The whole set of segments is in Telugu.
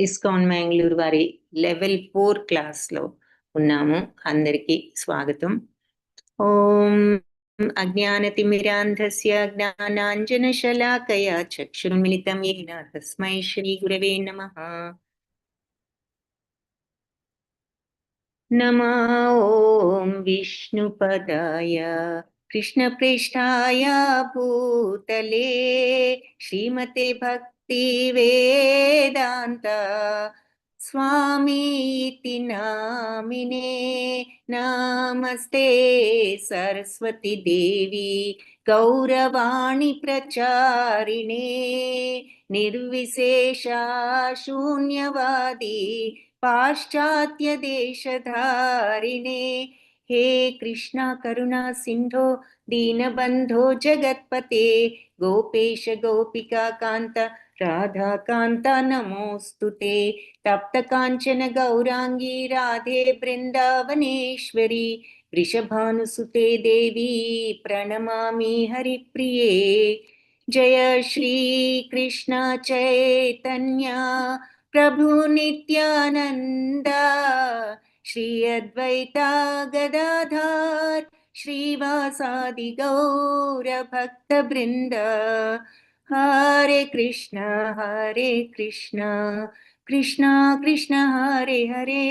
ఇస్కాన్ మ్యాంగ్లూరు వారి లెవెల్ 4 క్లాస్లో ఉన్నాము. అందరికీ స్వాగతం. ఓం అజ్ఞానతిమిరాంధస్య జ్ఞానాంజనశలాకయా చక్షుర్మిలితం येन తస్మై శ్రీ గురవే నమః. నమో ఓం విష్ణుపదాయ కృష్ణప్రేష్ఠాయ భూతలే శ్రీమతే భక్తి వేదాంత స్వామీతి నామినే. నమస్తే సరస్వతి దేవి గౌరవాణి ప్రచారిణే నిర్విశేష శూన్యవాది పాశ్చాత్య దేశధారిణే. హే కృష్ణ కరుణా సింధో దీనబంధో జగత్పతే గోపేశ గోపికా కాంత రాధాకాంత నమోస్తుతే. తప్త కాంచన గౌరాంగీ రాధే బృందావనేశ్వరి వృషభానుసుతే దేవి ప్రణమామి హరిప్రియే. జయ శ్రీ కృష్ణ చైతన్య ప్రభు నిత్యానంద శ్రీ అద్వైత గదాధర్ శ్రీవాసాది గౌర భక్త బృంద. హరే కృష్ణ కృష్ణ కృష్ణ హరే హరే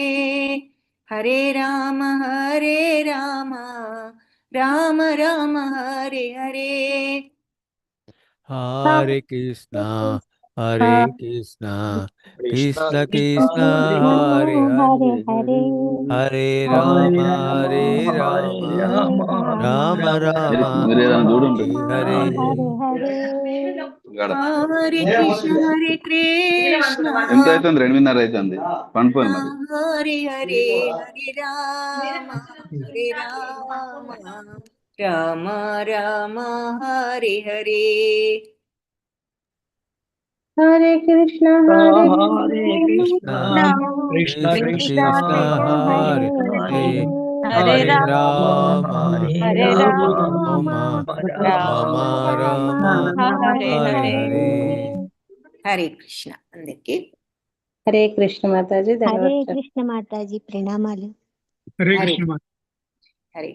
హరే రామ రామ రామ హరే హరే. హరే కృష్ణ కృష్ణ కృష్ణ హరే హరే హరే రామ రామ రామ హరే హరే కృష్ణ హరే కృష్ణ ఎంత అవుతుంది? 2:30 అవుతుంది. పండుకోండి మరి. హరే హరే హరే రామ రామ రామ హరే హరే. హరే కృష్ణ కృష్ణ కృష్ణ హరే హరే రామ రామ రామ రామ హరే హరే. హరే కృష్ణ అందరికి. హరే కృష్ణ మాతాజీ. హరే కృష్ణ మాతాజీ, ప్రణామాలు. హరే హరే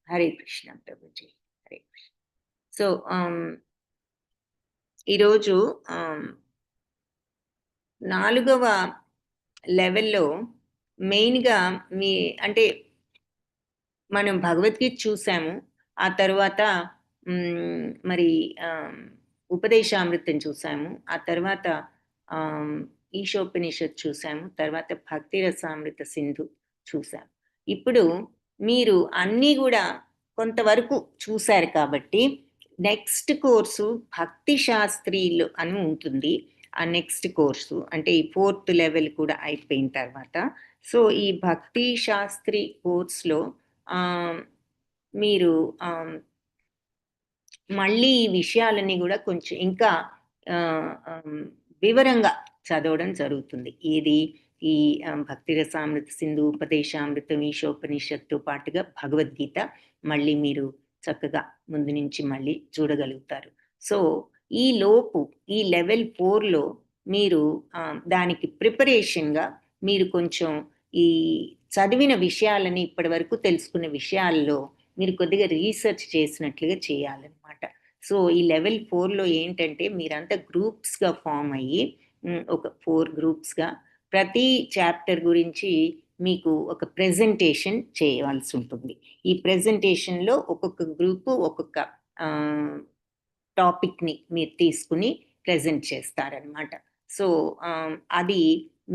హరే కృష్ణ ప్రభుజీ. హరే కృష్ణ. సో ఈరోజు 4వ లెవెల్లో మెయిన్గా అంటే మనం భగవద్గీత చూసాము, ఆ తర్వాత మరి ఉపదేశామృతం చూసాము, ఆ తర్వాత ఈశోపనిషత్ చూసాము, తర్వాత భక్తి రసామృత సింధు చూసాము. ఇప్పుడు మీరు అన్నీ కూడా కొంతవరకు చూశారు కాబట్టి నెక్స్ట్ కోర్సు భక్తి శాస్త్రీలు అని ఉంటుంది. ఆ నెక్స్ట్ కోర్సు అంటే ఈ 4th లెవెల్ కూడా అయిపోయిన తర్వాత, సో ఈ భక్తి శాస్త్రి కోర్స్లో మీరు మళ్ళీ ఈ విషయాలన్నీ కూడా కొంచెం ఇంకా వివరంగా చదవడం జరుగుతుంది. ఏది ఈ భక్తి రసామృత సింధు, ఉపదేశామృతం, ఈశోపనిషత్తుతో పాటుగా భగవద్గీత మళ్ళీ మీరు చక్కగా ముందు నుంచి మళ్ళీ చూడగలుగుతారు. సో ఈ లోపు ఈ లెవెల్ 4లో మీరు దానికి ప్రిపరేషన్గా మీరు కొంచెం ఈ చదివిన విషయాలని, ఇప్పటి వరకు తెలుసుకున్న విషయాల్లో మీరు కొద్దిగా రీసెర్చ్ చేసినట్లుగా చేయాలన్నమాట. సో ఈ లెవెల్ 4లో ఏంటంటే మీరంతా గ్రూప్స్గా ఫామ్ అయ్యి ఒక 4 గ్రూప్స్గా ప్రతి చాప్టర్ గురించి మీకు ఒక ప్రెజెంటేషన్ చేయవలసి ఉంటుంది. ఈ ప్రెజెంటేషన్లో ఒక్కొక్క గ్రూపు ఒక్కొక్క టాపిక్ని మీరు తీసుకుని ప్రెజెంట్ చేస్తారనమాట. సో అది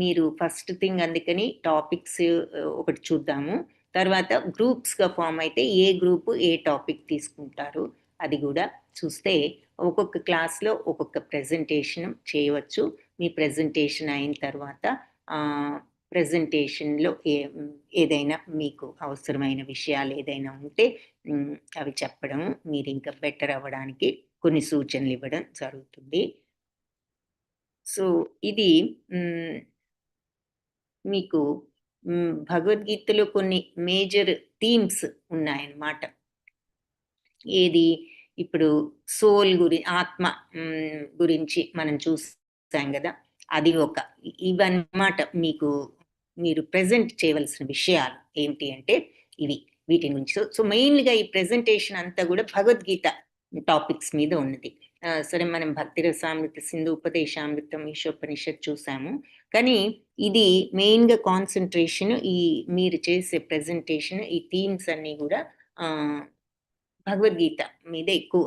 మీరు ఫస్ట్ థింగ్, అందుకని టాపిక్స్ ఒకటి చూద్దాము. తర్వాత గ్రూప్స్గా ఫామ్ అయితే ఏ గ్రూపు ఏ టాపిక్ తీసుకుంటారు అది కూడా చూస్తే ఒక్కొక్క క్లాస్లో ఒక్కొక్క ప్రెజెంటేషన్ చేయవచ్చు. మీ ప్రెజెంటేషన్ అయిన తర్వాత ప్రెజెంటేషన్లో ఏదైనా మీకు అవసరమైన విషయాలు ఏదైనా ఉంటే అవి చెప్పడం, మీరు ఇంకా బెటర్ అవ్వడానికి కొన్ని సూచనలు ఇవ్వడం జరుగుతుంది. సో ఇది మీకు భగవద్గీతలో కొన్ని మేజర్ థీమ్స్ ఉన్నాయన్నమాట. ఏది ఇప్పుడు సోల్ ఆత్మ గురించి మనం చూసాం కదా, అది ఒక ఇవన్నమాట. మీరు ప్రెజెంట్ చేయవలసిన విషయాలు ఏమిటి అంటే ఇవి, వీటి గురించి. సో మెయిన్గా ఈ ప్రెజెంటేషన్ అంతా కూడా భగవద్గీత టాపిక్స్ మీద ఉన్నది. సరే, మనం భక్తి రసామృత సింధు ఉపదేశామృతం ఈశోపనిషత్ చూసాము, కానీ ఇది మెయిన్గా కాన్సన్ట్రేషన్, ఈ మీరు చేసే ప్రెజెంటేషన్, ఈ థీమ్స్ అన్నీ కూడా భగవద్గీత మీద ఎక్కువ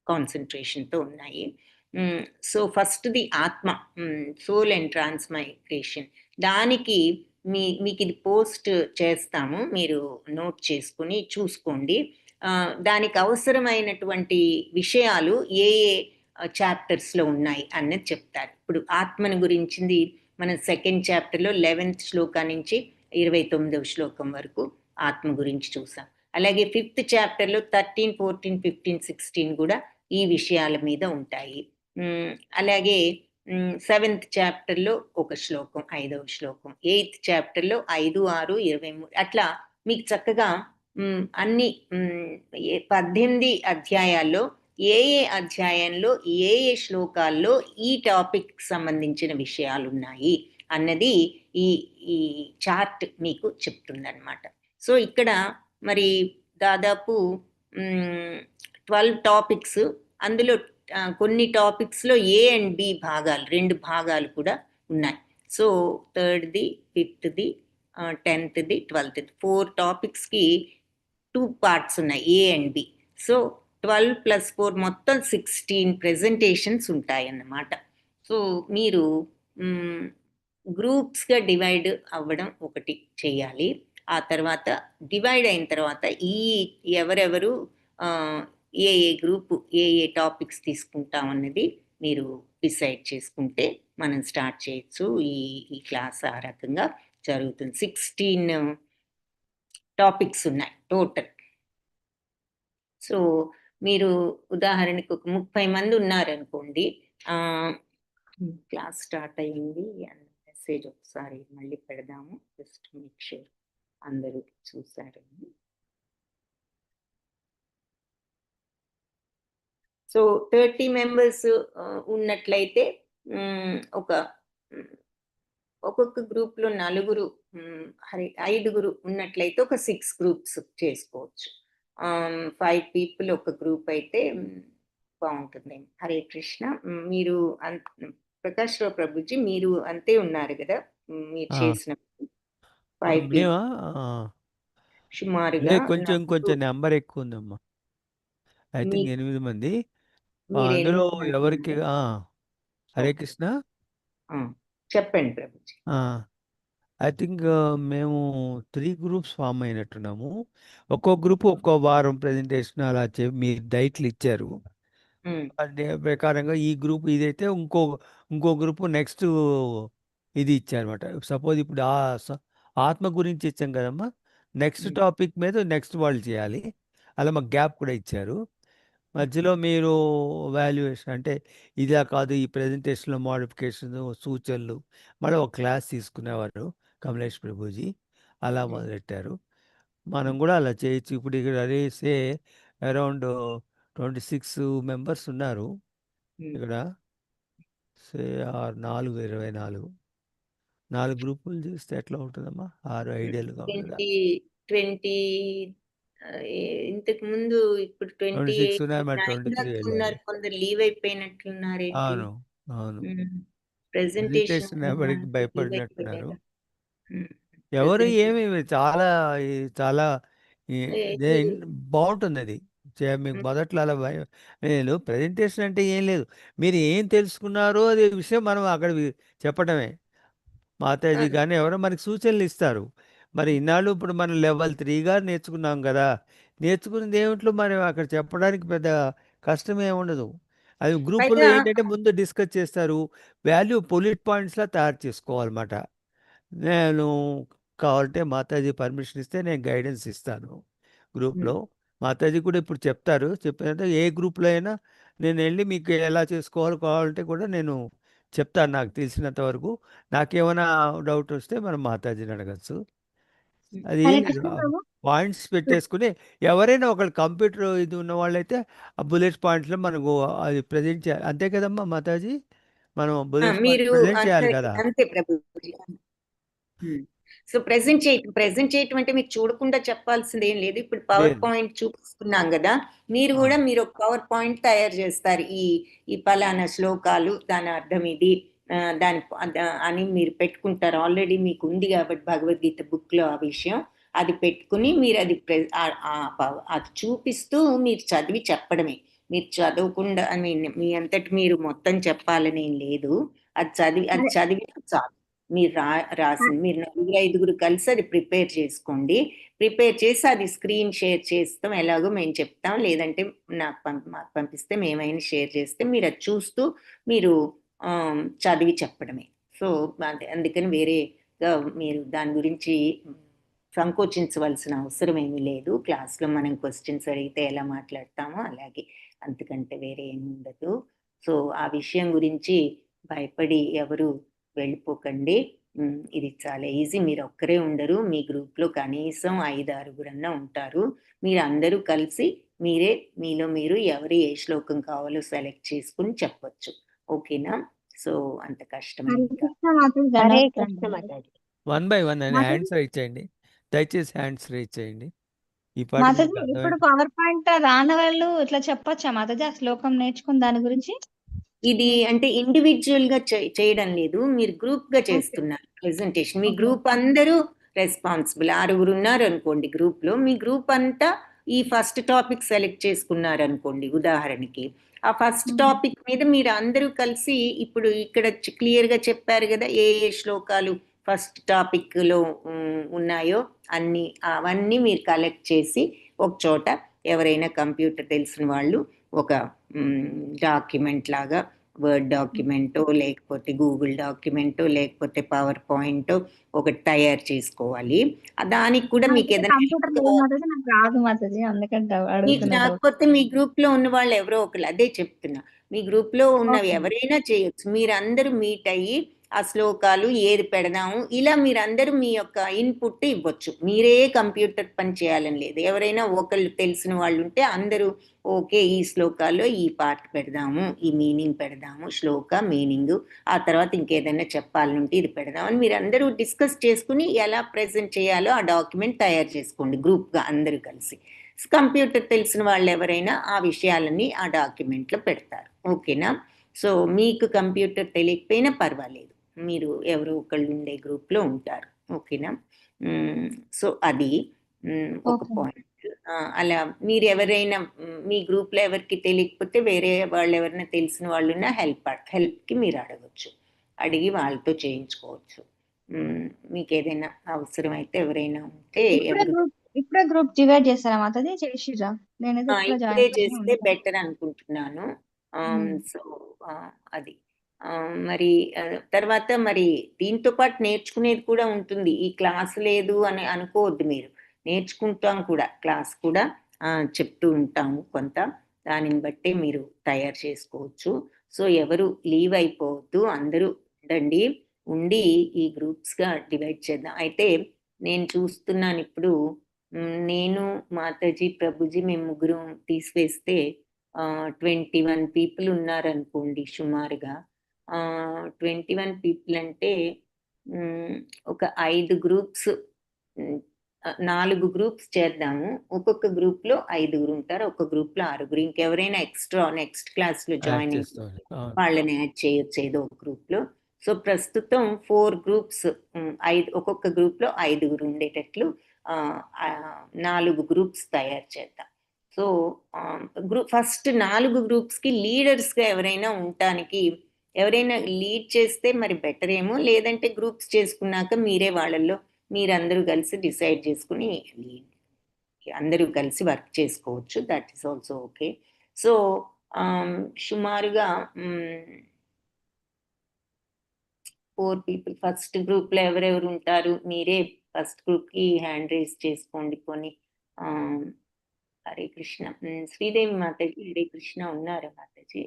కాన్సన్ట్రేషన్తో ఉన్నాయి. సో ఫస్ట్ది ఆత్మ, సోల్ అండ్ ట్రాన్స్మైగ్రేషన్. దానికి మీకు ఇది పోస్ట్ చేస్తాము, మీరు నోట్ చేసుకుని చూసుకోండి. దానికి అవసరమైనటువంటి విషయాలు ఏ చాప్టర్స్లో ఉన్నాయి అన్నది చెప్తారు. ఇప్పుడు ఆత్మను గురించింది మన సెకండ్ చాప్టర్లో 11th శ్లోకా నుంచి 29వ శ్లోకం వరకు ఆత్మ గురించి చూసాం. అలాగే 5th చాప్టర్లో 13, 14, 15, 16 కూడా ఈ విషయాల మీద ఉంటాయి. అలాగే 7th చాప్టర్లో ఒక శ్లోకం, 5వ శ్లోకం. 8th చాప్టర్లో 5, 6, 23 అట్లా మీకు చక్కగా అన్ని 18 అధ్యాయాల్లో ఏ అధ్యాయంలో ఏ శ్లోకాల్లో ఈ టాపిక్ సంబంధించిన విషయాలు ఉన్నాయి అన్నది ఈ చార్ట్ మీకు చెప్తుందన్నమాట. సో ఇక్కడ మరి దాదాపు 12 టాపిక్స్, అందులో కొన్ని టాపిక్స్లో ఏ అండ్ బి భాగాలు, 2 భాగాలు కూడా ఉన్నాయి. So 3rd, 5th, 10th, 12th 4 టాపిక్స్కి 2 parts ఉన్నాయి, ఏ అండ్ బి. సో 12 + 4 మొత్తం 16 ప్రెజెంటేషన్స్ ఉంటాయన్నమాట. సో మీరు గ్రూప్స్గా డివైడ్ అవ్వడం ఒకటి చేయాలి. ఆ తర్వాత డివైడ్ అయిన తర్వాత ఎవరెవరు ఏ గ్రూపు ఏ టాపిక్స్ తీసుకుంటాం అన్నది మీరు డిసైడ్ చేసుకుంటే మనం స్టార్ట్ చేయొచ్చు. ఈ క్లాస్ ఆ రకంగా జరుగుతుంది. 16 టాపిక్స్ ఉన్నాయి టోటల్. సో మీరు ఉదాహరణకు ఒక 30 మంది ఉన్నారనుకోండి, క్లాస్ స్టార్ట్ అయ్యింది అన్న మెసేజ్ ఒకసారి మళ్ళీ పెడదాము, జస్ట్ మేక్ షూర్ అందరూ చూసారని. సో 30 మెంబర్స్ ఉన్నట్లయితే ఒక్కొక్క గ్రూప్లో 4, 5 ఉన్నట్లయితే ఒక 6 గ్రూప్స్ చేసుకోవచ్చు. 5 పీపుల్ ఒక గ్రూప్ అయితే బాగుంటుంది. హరే కృష్ణ. మీరు ప్రకాష్ రావు ప్రభుజీ, మీరు అంతే ఉన్నారు కదా, మీరు చేసిన 5 పీపుల్ సుమారుగా కొంచెం నెంబర్ ఎక్కువ ఉందమ్మా. ఐ థింక్ 8 మంది. అందులో ఎవరికి హరే కృష్ణ చెప్పండి ప్రభుజీ. ఐ థింక్ మేము 3 గ్రూప్స్ ఫామ్ అయినట్టున్నాము. ఒక్కో గ్రూప్ ఒక్కో వారం ప్రెజెంటేషన్ అలా మీ డైట్లు ఇచ్చారు. అదే ప్రకారంగా ఈ గ్రూప్ ఇదైతే ఇంకో గ్రూప్ నెక్స్ట్ ఇది ఇచ్చారనమాట. సపోజ్ ఇప్పుడు ఆత్మ గురించి ఇచ్చాం కదమ్మా, నెక్స్ట్ టాపిక్ మీద నెక్స్ట్ వాళ్ళు చేయాలి. అలా మాకు గ్యాప్ కూడా ఇచ్చారు. మధ్యలో మీరు వాల్యుయేషన్ అంటే ఇదా కాదు, ఈ ప్రెజెంటేషన్లో మోడిఫికేషన్, సూచనలు మళ్ళీ ఒక క్లాస్ తీసుకునేవారు కమలేష్ ప్రభుజీ. అలా మొదలెట్టారు. మనం కూడా అలా చేయొచ్చు. ఇప్పుడు ఇక్కడ అరేసే అరౌండ్ 26 మెంబర్స్ ఉన్నారు ఇక్కడ. సే 4, 24 4 గ్రూపులు చేస్తే ఎట్లా ఉంటుందమ్మా? 6 ఐడియల్గా ఉంటుందా? 20 ఇంతకు ముందు ఇప్పుడు 26 ఉన్నాయి, మరి 23 ఉన్నారు. కొందరు లీవ్ అయిపోయినట్లున్నారు. అవును అవును. ప్రెజెంటేషన్ ఎవరికి భయపడినట్టున్నారు. ఎవరు ఏమి చాలా చాలా బాగుంటుంది అది. మీకు మొదట్లో అలా నేను ప్రెజెంటేషన్ అంటే ఏం లేదు, మీరు ఏం తెలుసుకున్నారో అదే విషయం మనం అక్కడ చెప్పడమే. మాతాజీ కానీ ఎవరో మనకి సూచనలు ఇస్తారు. మరి ఇన్నాళ్ళు ఇప్పుడు మనం లెవెల్ 3గా నేర్చుకున్నాం కదా, నేర్చుకున్నది ఏమిట్లో మరి అక్కడ చెప్పడానికి పెద్ద కష్టం ఏముండదు. అది గ్రూపులో ఏంటంటే ముందు డిస్కస్ చేస్తారు, వాల్యూ పొలిట్ పాయింట్స్లా తయారు చేసుకోవాలన్నమాట. నేను కావాలంటే మాతాజీ పర్మిషన్ ఇస్తే నేను గైడెన్స్ ఇస్తాను గ్రూప్లో. మాతాజీ కూడా ఇప్పుడు చెప్తారు. చెప్పినంత ఏ గ్రూప్లో అయినా నేను వెళ్ళి మీకు ఎలా చేసుకోవాలో కావాలంటే కూడా నేను చెప్తాను నాకు తెలిసినంత వరకు. నాకేమైనా డౌట్ వస్తే మనం మాతాజీని అడగచ్చు. అది ఏం హరే లేదు, కృష్ణ ప్రభు. పాయింట్స్ పెట్టేసుకుని ఎవరైనా ఒకళ్ళు కంప్యూటర్ ఇది ఉన్న వాళ్ళైతే ఆ బుల్లెట్ పాయింట్లో మనకు అది ప్రజెంట్ చేయాలి, అంతే కదమ్మా మాతాజీ? మనం బుల్లెట్ పాయింట్ మీరు ప్రజెంట్ చేయాలి అంతే కదా. అంతే ప్రభుజీ. సో ప్రెజెంట్ చేయటం అంటే మీరు చూడకుండా చెప్పాల్సింది ఏం లేదు. ఇప్పుడు పవర్ లేదు. పాయింట్ చూపిస్తున్నాం కదా, మీరు ఆ. కూడా మీరు ఒక పవర్ పాయింట్ తయారు చేస్తారు. ఈ పలానా శ్లోకాలు దాని అర్థం ఇది, దాని అని మీరు పెట్టుకుంటారు. ఆల్రెడీ మీకు ఉంది కాబట్టి భగవద్గీత బుక్ లో ఆ విషయం అది పెట్టుకుని మీరు అది అది చూపిస్తూ మీరు చదివి చెప్పడమే. మీరు చదవకుండా ఐ మీన్ మీ అంతటి మీరు మొత్తం చెప్పాలని ఏం లేదు. అది చదివి చాలు. మీరు రాసింది మీరు 4-5 కలిసి అది ప్రిపేర్ చేసుకోండి. ప్రిపేర్ చేసి అది స్క్రీన్ షేర్ చేస్తాం, ఎలాగో మేము చెప్తాం. లేదంటే మాకు పంపిస్తే మేమైనా షేర్ చేస్తే మీరు అది చూస్తూ మీరు చదివి చెప్పడమే. సో అందుకని వేరేగా మీరు దాని గురించి సంకోచించవలసిన అవసరం ఏమీ లేదు. క్లాస్లో మనం క్వశ్చన్స్ అడిగితే ఎలా మాట్లాడతామో అలాగే, అంతకంటే వేరే ఏమి ఉండదు. సో ఆ విషయం గురించి భయపడి ఎవరు వెళ్ళిపోకండి. ఇది చాలా ఈజీ. మీరు ఒక్కరే ఉండరు, మీ గ్రూప్లో కనీసం 5-6 ఉంటారు. మీరు అందరూ కలిసి మీలో మీరు ఎవరు ఏ శ్లోకం కావాలో సెలెక్ట్ చేసుకుని చెప్పొచ్చు. ఓకేనా? సో అంత కష్టమేం హరే కాదు. కృష్ణ మాతాజీ. హరే ధన్యవాదాలు కృష్ణ మాతాజీ. 1 by 1 అని మాతాజీ. హ్యాండ్స్ రైజ్ చేయండి, దయచేసి హ్యాండ్స్ రైజ్ చేయండి. ఈ పాటి మాతాజీ మీకు ఇప్పుడు అర్థమైంది. పవర్ పాయింట్ రాని వాళ్ళు ఇట్లా చెప్పొచ్చా మాతాజీ ఆ శ్లోకం నేర్చుకుని దాని గురించి? ఇది అంటే ఇండివిజువల్ గా చేయడం లేదు, మీరు గ్రూప్ గా ఓకే. చేస్తున్నారు ప్రెజెంటేషన్. మీ ఓకే. గ్రూప్ అందరూ రెస్పాన్సిబుల్. 6 ఉన్నారు అనుకోండి గ్రూప్ లో, మీ గ్రూప్ అంతా ఈ ఫస్ట్ టాపిక్ సెలెక్ట్ చేసుకున్నారు అనుకోండి ఉదాహరణకి. ఆ ఫస్ట్ టాపిక్ మీద మీరు అందరూ కలిసి ఇప్పుడు ఇక్కడ క్లియర్ గా చెప్పారు కదా ఏ శ్లోకాలు ఫస్ట్ టాపిక్ లో ఉన్నాయో అవన్నీ మీరు కలెక్ట్ చేసి ఒక చోట, ఎవరైనా కంప్యూటర్ తెలిసిన వాళ్ళు ఒక డాక్యుమెంట్ లాగా, వర్డ్ డాక్యుమెంటో లేకపోతే గూగుల్ డాక్యుమెంటో లేకపోతే పవర్ పాయింటో ఒకటి తయారు చేసుకోవాలి. దానికి కూడా మీకు ఏదైనా కంప్యూటర్ లేదు మాతాజీ, నాకు రాదు మాతాజీ, అందుకని మీకు అడుగుతున్నా డౌట్. రాకపోతే మీ గ్రూప్ లో ఉన్న వాళ్ళు ఎవరో ఒకరు, అదే చెప్తున్నా, మీ గ్రూప్ లో ఉన్నవి ఓకే. ఎవరైనా చేయొచ్చు. మీరందరూ మీట్ అయ్యి ఆ శ్లోకాలు ఏది పెడదాము ఇలా మీరందరూ మీ యొక్క ఇన్పుట్ ఇవ్వచ్చు. మీరే కంప్యూటర్ పని చేయాలని లేదు. ఎవరైనా ఒకళ్ళు తెలిసిన వాళ్ళు ఉంటే అందరూ ఓకే ఈ శ్లోకాల్లో ఈ పార్ట్ పెడదాము, ఈ మీనింగ్ పెడదాము, శ్లోక మీనింగ్, ఆ తర్వాత ఇంకేదైనా చెప్పాలంటే ఇది పెడదామని మీరు అందరూ డిస్కస్ చేసుకుని ఎలా ప్రెజెంట్ చేయాలో ఆ డాక్యుమెంట్ తయారు చేసుకోండి గ్రూప్గా అందరూ కలిసి. కంప్యూటర్ తెలిసిన వాళ్ళు ఎవరైనా ఆ విషయాలని ఆ డాక్యుమెంట్లో పెడతారు. ఓకేనా? సో మీకు కంప్యూటర్ తెలియకపోయినా పర్వాలేదు, మీరు ఎవరో ఒకళ్ళు ఉండే గ్రూప్లో ఉంటారు. ఓకేనా? సో అది ఒక ఓకే. పాయింట్. అలా మీరు ఎవరైనా మీ గ్రూప్లో ఎవరికి తెలియకపోతే వేరే వాళ్ళు ఎవరైనా తెలిసిన వాళ్ళు ఉన్నా హెల్ప్కి మీరు అడగచ్చు, అడిగి వాళ్ళతో చేయించుకోవచ్చు. మీకు ఏదైనా అవసరం అయితే ఎవరైనా ఉంటే ఇప్పుడే గ్రూప్ డివైడ్ చేస్తారా మాతాజీ? చేసిరా? నేనైతే ఇప్పుడు ఇప్పుడే జాయిన్ చేస్తే బెటర్ అనుకుంటున్నాను. సో అది మరి తర్వాత మరి దీంతో పాటు నేర్చుకునేది కూడా ఉంటుంది. ఈ క్లాస్ లేదు అని అనుకోవద్దు మీరు, నేర్చుకుంటాం కూడా, క్లాస్ కూడా చెప్తూ ఉంటాము కొంత, దానిని బట్టి మీరు తయారు చేసుకోవచ్చు. సో ఎవరు లీవ్ అయిపోవద్దు, అందరూ ఉండి ఈ గ్రూప్స్గా డివైడ్ చేద్దాం. అయితే నేను చూస్తున్నాను ఇప్పుడు, నేను మాతాజీ ప్రభుజీ మేము ముగ్గురు తీసివేస్తే 21 పీపుల్ ఉన్నారనుకోండి సుమారుగా. 21 పీపుల్ అంటే ఒక 5 గ్రూప్స్, 4 గ్రూప్స్ చేద్దాము. ఒక్కొక్క గ్రూప్లో 5 ఉంటారు, ఒక్క గ్రూప్లో 6. ఇంకెవరైనా ఎక్స్ట్రా నెక్స్ట్ క్లాస్లో జాయిన్ అయితే వాళ్ళని యాడ్ చేయొచ్చు ఏదో ఒక గ్రూప్లో. సో ప్రస్తుతం 4 గ్రూప్స్, 5 ఒక్కొక్క గ్రూప్లో 5 ఉండేటట్లు 4 గ్రూప్స్ తయారు చేద్దాం. సో ఫస్ట్ 4 గ్రూప్స్కి లీడర్స్గా ఎవరైనా ఉండటానికి, ఎవరైనా లీడ్ చేస్తే మరి బెటర్ ఏమో, లేదంటే గ్రూప్స్ చేసుకున్నాక వాళ్ళల్లో మీరందరూ కలిసి డిసైడ్ చేసుకుని అందరూ కలిసి వర్క్ చేసుకోవచ్చు. That is also okay. So సుమారుగా 4 పీపుల్ ఫస్ట్ గ్రూప్లో ఎవరెవరు ఉంటారు, మీరే ఫస్ట్ గ్రూప్కి హ్యాండ్ రైజ్ చేసుకోండి. కొని హరే కృష్ణ. శ్రీదేవి మాతాజీ హరే కృష్ణ ఉన్నారా Mataji?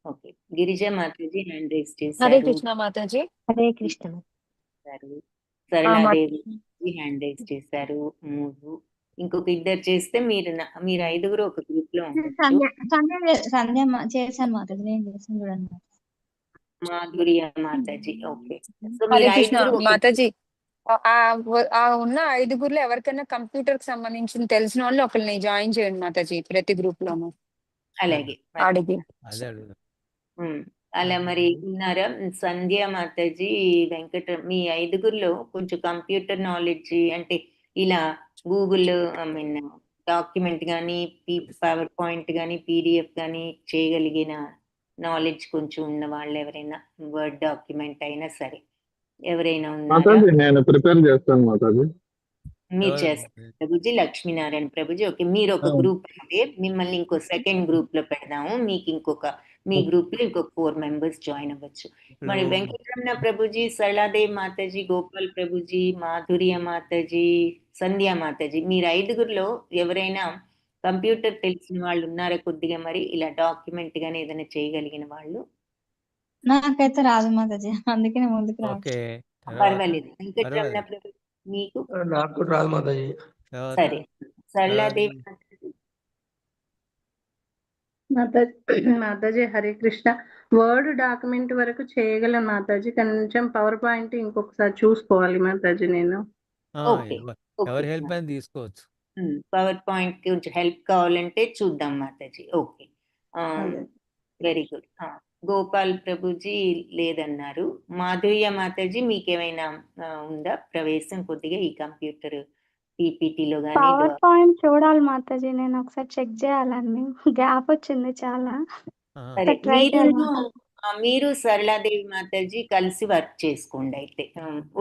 Okay. Girija Mataji hand rise Hare చేశారు. కృష్ణ మాతాజీ. హరే కృష్ణ చేశారు. ఆ, సరళాదేవి హ్యాండ్ రైజ్ చేశారు. 3 ఇంకొక ఇద్దరు చేస్తే మీరు 5గురు ఒక గ్రూప్ లో ఉండొచ్చు. సంధ్య చేశాను మాతాజీ, నేను చేశాను చూడండి. మాధుర్య మాతాజీ. ఓకే. సో హరే మీరు కృష్ణ 5గురు ఒక మాతాజీ. ఆ ఉన్న 5గురులో ఎవరికైనా కంప్యూటర్ కి సంబంధించిన తెలిసిన వాళ్ళు ఒకరిని జాయిన్ చేయండి మాతాజీ, ప్రతి గ్రూప్ లోను అలాగే అడిగి. అదే అడుగుదాం. ఉమ్. అలా మరి ఉన్నారా సంధ్య మాతాజీ, మీ 5గురిలో కొంచెం కంప్యూటర్ నాలెడ్జ్ అంటే ఇలా గూగుల్ డాక్యుమెంట్ కానీ పవర్ పాయింట్ కానీ పీడిఎఫ్ కానీ చేయగలిగిన నాలెడ్జ్ కొంచెం ఉన్న వాళ్ళు ఎవరైనా, వర్డ్ డాక్యుమెంట్ అయినా సరే ఎవరైనా ఉన్నారా? మాతాజీ నేను ప్రిపేర్ చేస్తాను మాతాజీ. మీరు ఎవరు? చేస్తారు ప్రభుజీ, లక్ష్మీనారాయణ ప్రభుజీ. ఓకే, మీరు ఒక గ్రూప్ అయితే మిమ్మల్ని ఇంకో సెకండ్ గ్రూప్ లో పెడదాము. మీకు మీ గ్రూప్ లో ఇంకొక 4 మెంబర్స్ జాయిన్ అవ్వచ్చు. మరి ఇప్పుడు వెంకటరమణ ప్రభుజీ, సరళాదేవి మాతాజీ, గోపాల్ ప్రభుజీ, మాధుర్య మాతాజీ, సంధ్యా మాతాజీ, మీరు 5గురిలో ఎవరైనా కంప్యూటర్ తెలిసిన వాళ్ళు ఉన్నారా కొద్దిగా? మరి ఇలా డాక్యుమెంట్ గానీ ఏదైనా చేయగలిగిన వాళ్ళు? నాకైతే రాదు మాతాజీ, అందుకే నేను ముందుకు రాదు. ఓకే. పర్వాలేదు. వెంకటరమణ పర్వాలేదు. ప్రభుజీ మీకు? నాకు కూడా రాదు మాతాజీ. తర్వాత సరే. సరళాదేవి మాతాజీ. మాతాజీ హరే కృష్ణ. వర్డ్ డాక్యుమెంట్ వరకు చేయగలను మాతాజీ, కొంచెం పవర్ పాయింట్ ఇంకొకసారి చూసుకోవాలి మాతాజీ నేను. ఓకే. ఎవరి హెల్ప్ అయినా తీసుకోవచ్చు. పవర్ పాయింట్ కొంచెం హెల్ప్ కావాలంటే చూద్దాం మాతాజీ. ఓకే, అదే. Very good. గోపాల్ ప్రభుజీ లేదన్నారు. మాధుర్య మాతాజీ మీకేమైనా ఉందా ప్రవేశం కొద్దిగా ఈ కంప్యూటర్ పీపీటీలో కానీ? పవర్ పాయింట్ చూడాలి మాతాజీ, నేను ఒకసారి చెక్ చేయాలండి, గ్యాప్ వచ్చింది చాలా. సరే, ట్రై మీరు సరళాదేవి మాతాజీ కలిసి వర్క్ చేసుకోండి అయితే.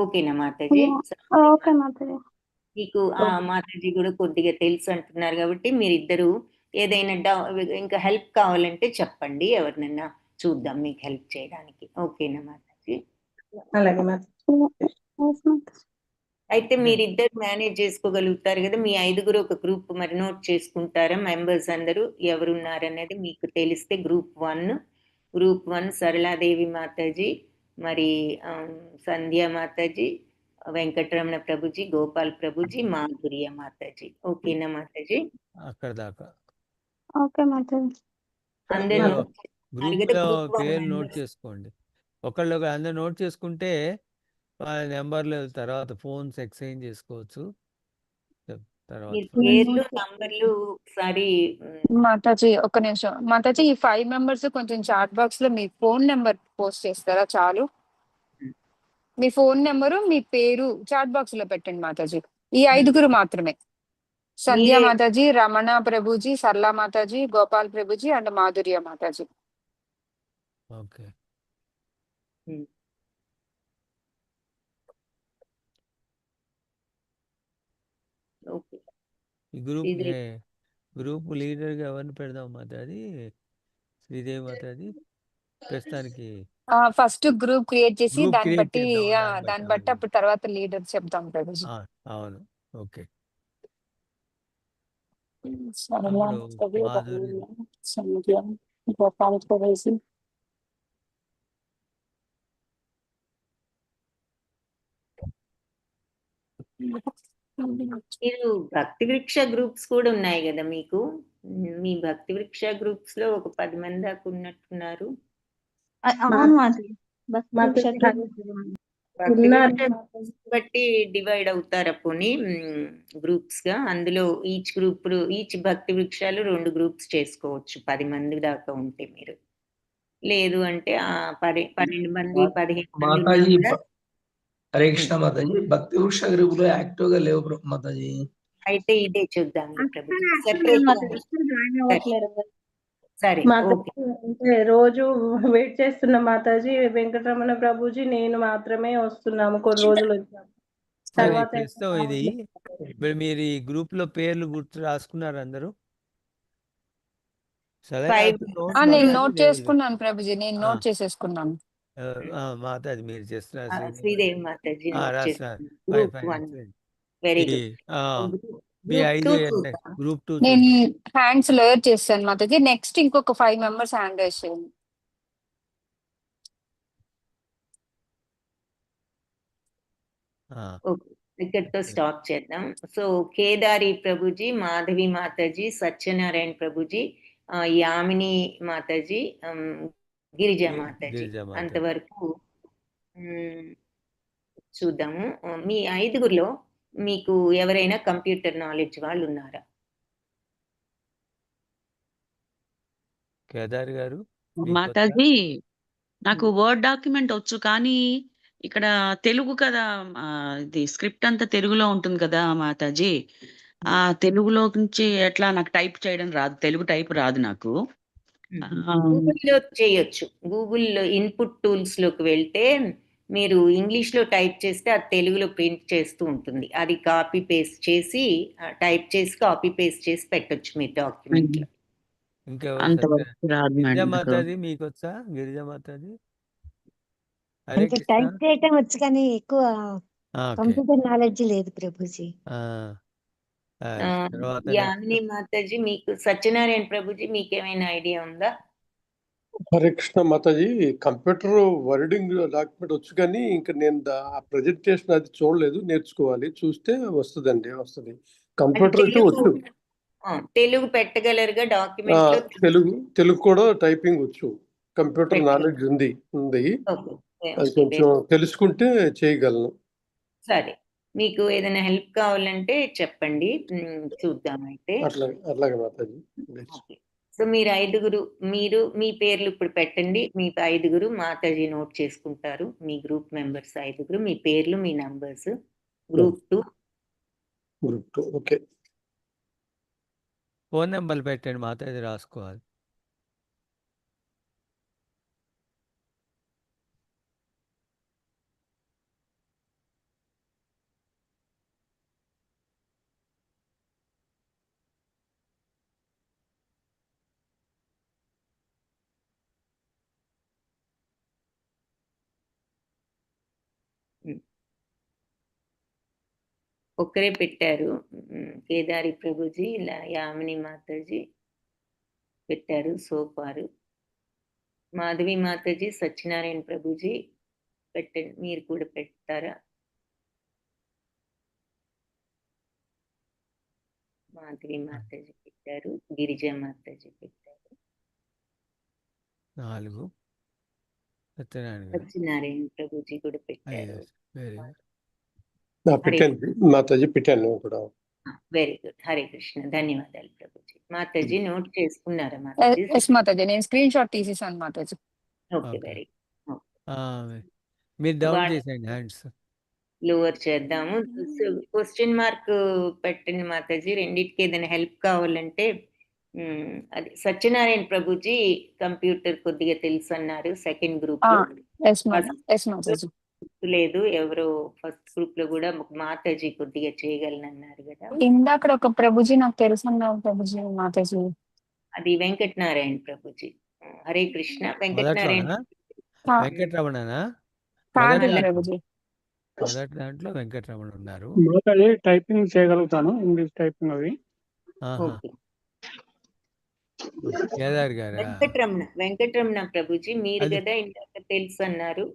ఓకేనా మాతాజీ? ఓకే మాతాజీ. మీకు మాతాజీ కూడా కొద్దిగా తెలుసు అంటున్నారు కాబట్టి మీరిద్దరు ఏదైనా ఇంకా హెల్ప్ కావాలంటే చెప్పండి, ఎవరినైనా చూద్దాం మీకు హెల్ప్ చేయడానికి. ఓకేనా మాతాజీ? అలాగే మాతాజీ. అయితే మీరిద్దరు మేనేజ్ చేసుకోగలుగుతారు కదా? మీ 5గురు ఒక గ్రూప్ మరి నోట్ చేసుకుంటారా? మెంబర్స్ అందరూ ఎవరున్నారనేది మీకు తెలిస్తే గ్రూప్ 1 సరళాదేవి మాతాజీ, మరి సంధ్యా మాతాజీ, వెంకటరమణ ప్రభుజీ, గోపాల్ ప్రభుజీ, మాధుర్య మాతాజీ. ఓకేనా మాతాజీ? అక్కడ దాకా ఓకే మాతాజీ. అందరూ గ్రూప్ లో పేరు నోట్ చేసుకోండి. ఒకళ్ళు అందరు నోట్ చేసుకుంటే నెంబర్లు తర్వాత ఫోన్స్ ఎక్స్చేంజ్ చేసుకోవచ్చు. తర్వాత పేర్లు నంబర్లు ఒకసారి మాతాజీ ఒక్క నిమిషం మాతాజీ, ఈ 5 మెంబర్స్ కొంచెం చాట్ బాక్స్ లో మీ ఫోన్ నెంబర్ పోస్ట్ చేస్తారా? చాలు, మీ ఫోన్ నెంబరు మీ పేరు చాట్ బాక్స్ లో పెట్టండి మాతాజీ. ఈ 5గురు మాత్రమే. సంధ్యా Mataji, Ramana Prabhuji, Sarala Mataji, Gopal Prabhuji and మాధుర్య Mataji. Okay. Okay. ఈ గ్రూప్ లీడర్ గా ఎవరిని పెడదాం మాతాజీ? శ్రీదేవి మాతాజీ ప్రస్తుతానికి ఫస్ట్ గ్రూప్ క్రియేట్ చేసి Group దాన్ని create బట్టి చేద్దాం, దాన్ని బట్టి అప్పుడు తర్వాత లీడర్ చెప్తాం ప్రభుజీ. అవును. ఓకే. సరళా అప్పుడు మాతాజీ, మాధుర్య. సంధ్య, గోపాల్ ప్రభుజీ. మీరు భక్తి వృక్ష గ్రూప్స్ కూడా ఉన్నాయి కదా మీకు? మీ భక్తి వృక్ష గ్రూప్స్ లో ఒక 10 మంది దాకా ఉన్నట్టున్నారు. అవును మాతాజీ, భక్తి వృక్ష భక్తి వృక్ష బట్టి డివైడ్ అవుతారా పోనీ గ్రూప్స్ గా? అందులో ఈచ్ భక్తి వృక్షాలు 2 గ్రూప్స్ చేసుకోవచ్చు 10 మంది దాకా ఉంటే. మీరు లేదు అంటే 12 మంది 15 మంది మాతాజీ ఉన్నా కూడా హరే కృష్ణ మాతాజీ, భక్తి వృక్ష గ్రూప్ లో యాక్టివ్ గా లేవు మాతాజీ. అయితే ఇదే చూద్దాం ప్రభుజీ. జాయిన్ అవ్వట్లేరు. సరే, మాతాజీ అంటే రోజు వెయిట్ చేస్తున్న మాతాజీ, వెంకటరమణ ప్రభుజీ నేను మాత్రమే వస్తున్నాము, కొన్ని రోజులు వచ్చాము. తర్వాత ప్రస్తుతం ఇది ఇప్పుడు మీరు ఈ గ్రూప్ లో పేర్లు గుర్తు రాసుకున్నారు అందరూ? నేను నోట్ చేసుకున్నాను ప్రభుజీ, నేను నోట్ చేసేసుకున్నాను. మాతాజీ మీరు చేస్తున్నారు? శ్రీదేవి మాతాజీ వెరీ గ్రూప్ 2 నేను హ్యాండ్స్ లోయర్ చేశాను మాతాజీ. నెక్స్ట్ ఇంకొక 5 మెంబర్స్ హ్యాండ్ రైజ్ చేయండి. ఆ, ఓకే, ఇక్కడితో స్టాప్ చేద్దాం. సో కేదారి ప్రభుజీ, మాధవి మాతాజీ, సత్యనారాయణ ప్రభుజీ, యామిని మాతాజీ, గిరిజా మాతాజీ, గిరిజా మాతాజీ. అంతవరకు చూద్దాము. మీ 5గురిలో మీకు ఎవరైనా కంప్యూటర్ నాలెడ్జ్ వాళ్ళు ఉన్నారా? కేదార్ గారు మీకు వచ్చా? మాతాజీ నాకు వర్డ్ డాక్యుమెంట్ వచ్చు, కానీ ఇక్కడ తెలుగు కదా, ఇది స్క్రిప్ట్ అంతా తెలుగులో ఉంటుంది కదా మాతాజీ. ఆ తెలుగులో నుంచి ఎట్లా నాకు టైప్ చేయడం రాదు, తెలుగు టైప్ రాదు నాకు. గూగుల్లో చేయొచ్చు. గూగుల్లో ఇన్పుట్ టూల్స్ లోకి వెళ్తే మీరు ఇంగ్లీష్ లో టైప్ చేస్తే అది తెలుగులో ప్రింట్ చేస్తూ ఉంటుంది. అది కాపీ పేస్ట్ చేసి టైప్ చేసి కాపీ పేస్ట్ చేసి పెట్టొచ్చు మీరు డాక్యుమెంట్ లో. ఇంకెవరు? అంతవరకు రాదు గిరిజా మేడం నాకు. మాతాజీ మీకు వచ్చా? గిరిజా మాతాజీ, హరే అంటే కృష్ణ. టైప్ చేయటం వచ్చు కానీ ఎక్కువ ఓకే. కంప్యూటర్ నాలెడ్జ్ లేదు ప్రభుజీ. తర్వాత యామిని మాతాజీ, మీకు సత్యనారాయణ ప్రభుజీ మీకేమైనా ఐడియా ఉందా? Hare Krishna Mataji, computer wording document వచ్చు, కానీ ఇంకా నేను ఆ ప్రజెంటేషన్ అది చూడలేదు, నేర్చుకోవాలి. చూస్తే వస్తుంది. అంటే కంప్యూటర్ అయితే వచ్చు. తెలుగు పెట్టగలరుగా డాక్యుమెంట్ లో? తెలుగు కూడా టైపింగ్ వచ్చు, కంప్యూటర్ పెట్టగలరు. నాలెడ్జ్ ఉంది. ఓకే, అది కొంచెం తెలుసుకుంటే చేయగలను. సరే, మీకు ఏదైనా హెల్ప్ కావాలంటే చెప్పండి, చూద్దాం అయితే. అట్లాగే మాతాజీ. ఓకే. సో మీరు 5గురు, మీరు మీ పేర్లు ఇప్పుడు పెట్టండి. మీ 5గురు మాతాజీ నోట్ చేసుకుంటారు. మీ గ్రూప్ మెంబర్స్ 5గురు, మీ పేర్లు, మీ నంబర్స్. గ్రూప్ 2. ఓకే. ఫోన్ నెంబర్లు పెట్టండి, మాతాజీ రాసుకోవాలి. ఒక్కరే పెట్టారు. కేదారి ప్రభుజీ, యామిని మాతాజీ పెట్టారు సోపారు. మాధవి మాతాజీ, సత్యనారాయణ ప్రభుజీ పెట్టండి, మీరు కూడా పెడతారా? మాధవి మాతాజీ పెట్టారు, గిరిజా మాతాజీ పెట్టారు, 4. సత్యనారాయణ గారు. సత్యనారాయణ ప్రభుజీ కూడా పెట్టారు. Very good. పెట్టండి మాతాజీ, పెట్టాను కూడా. Very good. హరే కృష్ణ, ధన్యవాదాలు ప్రభుజీ. మాతాజీ నోట్ చేసుకున్నారా మాతాజీ? ఎస్ మాతాజీ, నేను స్క్రీన్ షాట్ తీసేసాను మాతాజీ. ఓకే, వెరీ మీరు డౌన్ వాళ్ళ- చేసేయండి హ్యాండ్స్. లోవర్ చేద్దాము. క్వశ్చన్ మార్క్ పెట్టండి మాతాజీ. రెండింటికి ఏదైనా హెల్ప్ కావాలంటే అది సత్యనారాయణ ప్రభుజీ కంప్యూటర్ కొద్దిగా తెలుసు అన్నారు సెకండ్ గ్రూప్ లో. ఎస్ మాతాజీ. లేదు, ఎవరో ఫస్ట్ గ్రూప్ లో కూడా మాతాజీ కొద్దిగా చేయగలను అన్నారు కదా. ఇందాక ఒక ప్రభుజీ నాకు తెలుసు అన్నారు ప్రభుజీ మాతాజీ. అది వెంకటనారాయణ ప్రభుజీ. హరే కృష్ణ. వెంకటనారాయణ వెంకటరమణనా? కాదు ప్రభుజీ. మొదటి దాంట్లో వెంకటరమణ ఉన్నారు. మాతాజీ టైపింగ్ చేయగలుగుతాను, ఇంగ్లీష్ టైపింగ్ అవి. ఓకే. కేదార్ గారా? వెంకటరమణ ప్రభుజీ మీరు కదా ఇందాక తెలుసు అన్నారు.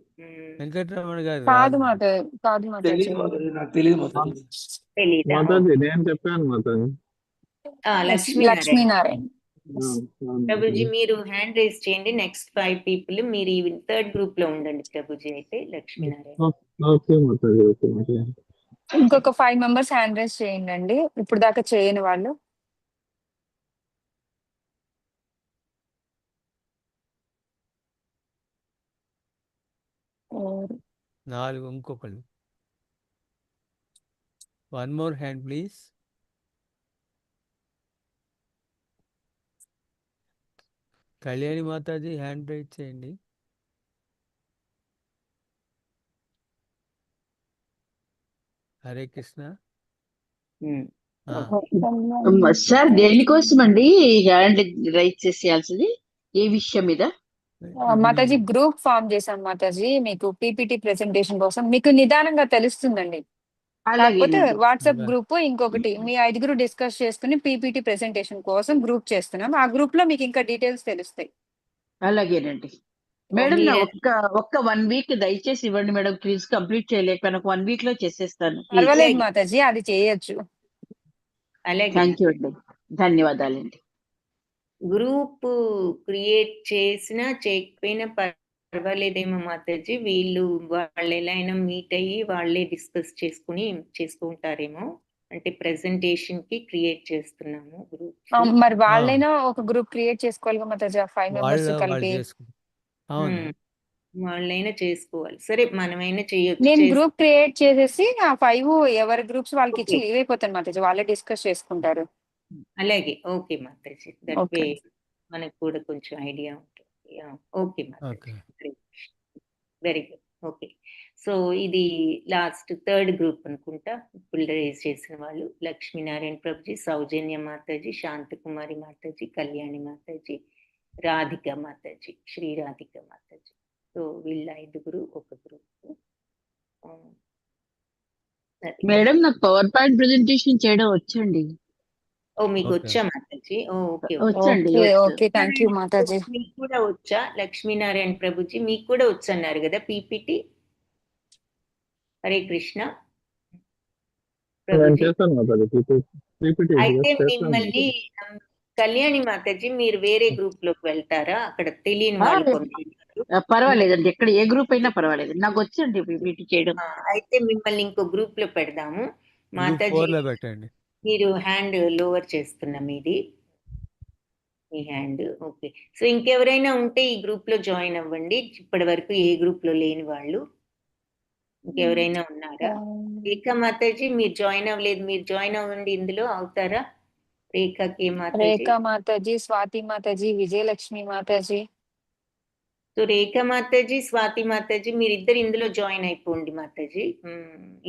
వెంకటరమణ గారు కాదు మాతాజీ. తెలియదు మాతాజీ, నాకు తెలియదు మాతాజీ. తెలీదా? మాతాజీ నేను చెప్పాను మాతాజీ. లక్ష్మీనారాయణ ప్రభుజీ మీరు హ్యాండ్ రైజ్ చేయండి. నెక్స్ట్ 5 పీపుల్ మీరు ఈ థర్డ్ గ్రూప్ లో ఉండండి ప్రభుజీ. అయితే లక్ష్మీనారాయణ. ఓకే మాతాజీ, ఓకే మాతాజీ. ఇంకొక 5 మెంబర్స్ హ్యాండ్ రైజ్ చేయండి, ఇప్పుడు దాకా చేయని వాళ్ళు. నాలుగు. ఇంకొకళ్ళు. 1 more hand please. Kalyani Mataji hand raise చేయండి. హరే కృష్ణ. సార్ దేనికోసం అండి హ్యాండ్ రైజ్ చేసేయాల్సింది, ఏ విషయం మీద? మాతాజీ గ్రూప్ ఫామ్ చేశాం మాతాజీ, మీకు పీపీటీ ప్రెజెంటేషన్ కోసం. మీకు నిదానంగా తెలుస్తుందండి. కాకపోతే వాట్సాప్ గ్రూప్ ఇంకొకటి మీ 5గురు డిస్కస్ చేసుకుని పీపీటీ ప్రెజెంటేషన్ కోసం గ్రూప్ చేస్తున్నాం. ఆ గ్రూప్ లో మీకు ఇంకా డీటెయిల్స్ తెలుస్తాయి. అలాగేనండి. మేడం నా మీరు ఒక్క 1 వీక్ దయచేసి ఇవ్వండి మేడం, క్విజ్ కంప్లీట్ చేయలేకపోయినా 1 వీక్ లో చేసేస్తాను ప్లీజ్. పర్వాలేదు అలాగే మాతాజీ, అది చేయొచ్చు. అలాగే థ్యాంక్ యూ మాతాజీ. అండి, ధన్యవాదాలండి. గ్రూప్ క్రియేట్ చేసినా చేయకపోయినా పర్వాలేదేమో మాతాజీ. వీళ్ళు వాళ్ళు ఎలా అయినా మీట్ అయ్యి వాళ్ళే డిస్కస్ చేసుకుంటారేమో. అంటే ప్రెజెంటేషన్ కి క్రియేట్ చేస్తున్నాము గ్రూప్స్. మరి వాళ్ళైనా ఒక గ్రూప్ క్రియేట్ చేసుకోవాలి కదా మాతాజీ, 5 మెంబర్స్ వాళ్ళు కలిపి. చేసుకుంటారు. అవును. వాళ్ళైనా చేసుకోవాలి. సరే మనమైనా చేయొచ్చు. నేను గ్రూప్ క్రియేట్ చేసేసి ఆ 5 ఎవరి గ్రూప్స్ వాళ్ళకి ఇచ్చి ఓకే. లీవ్ అయిపోతాను మాతాజీ, వాళ్ళే డిస్కస్ చేసుకుంటారు. అలాగే ఓకే మాతాజీ. That okay. వే మనకు కూడా కొంచెం ఐడియా ఉంటుంది. ఓకే మాతాజీ. Okay. Very good. Okay. So ఇది లాస్ట్ థర్డ్ గ్రూప్ అనుకుంటా. ఇప్పుడు రేజ్ చేసిన వాళ్ళు లక్ష్మీనారాయణ ప్రభుజీ, సౌజన్య మాతాజీ, శాంతకుమారి మాతాజీ, కళ్యాణి మాతాజీ, రాధిక మాతాజీ, శ్రీ రాధిక మాతాజీ. సో వీళ్ళ 5 ఒక గ్రూప్. మేడం నాకు పవర్ పాయింట్ ప్రెజెంటేషన్ చేయడం వచ్చండి. ఓ మీకు ఓకే. వచ్చా మాతాజీ? ఓకే వచ్చండి, ఓకే వచ్చు. ఓకే థ్యాంక్ యూ మాతాజీ. మీకు కూడా వచ్చా లక్ష్మీనారాయణ ప్రభుజీ? మీకు కూడా వచ్చు అన్నారు కదా పీపీటీ. హరే కృష్ణ నేను ప్రభుజీ. చేస్తాను మాతాజీ, PPT అయితే చేస్తాను మిమ్మల్ని మాతాజీ. కళ్యాణి మాతాజీ మీరు వేరే గ్రూప్ లోకి వెళ్తారా? అక్కడ తెలియని వాళ్ళు కొందరు. పర్వాలేదండి, ఎక్కడ ఏ గ్రూప్ అయినా పర్వాలేదు, నాకు వచ్చండి PPT చేయడం. అయితే మిమ్మల్ని ఇంకో గ్రూప్ లో పెడదాము గ్రూప్ మాతాజీ. 4లో పెట్టండి. మీరు హ్యాండ్ లోవర్ చేస్తున్నా మీది, మీ హ్యాండ్. ఓకే. సో ఇంకెవరైనా ఉంటే ఈ గ్రూప్ లో జాయిన్ అవ్వండి. ఇప్పటి వరకు ఏ గ్రూప్ లో లేని వాళ్ళు ఇంకెవరైనా ఉన్నారా? రేఖా మాతాజీ మీరు జాయిన్ అవ్వలేదు, మీరు జాయిన్ అవ్వండి. ఇందులో అవుతారా? రేఖాకి మాతాజీ. రేఖా మాతాజీ, స్వాతి మాతాజీ, విజయలక్ష్మి మాతాజీ. సో రేఖా మాతాజీ, స్వాతి మాతాజీ మీరిద్దరు ఇందులో జాయిన్ అయిపోండి మాతాజీ.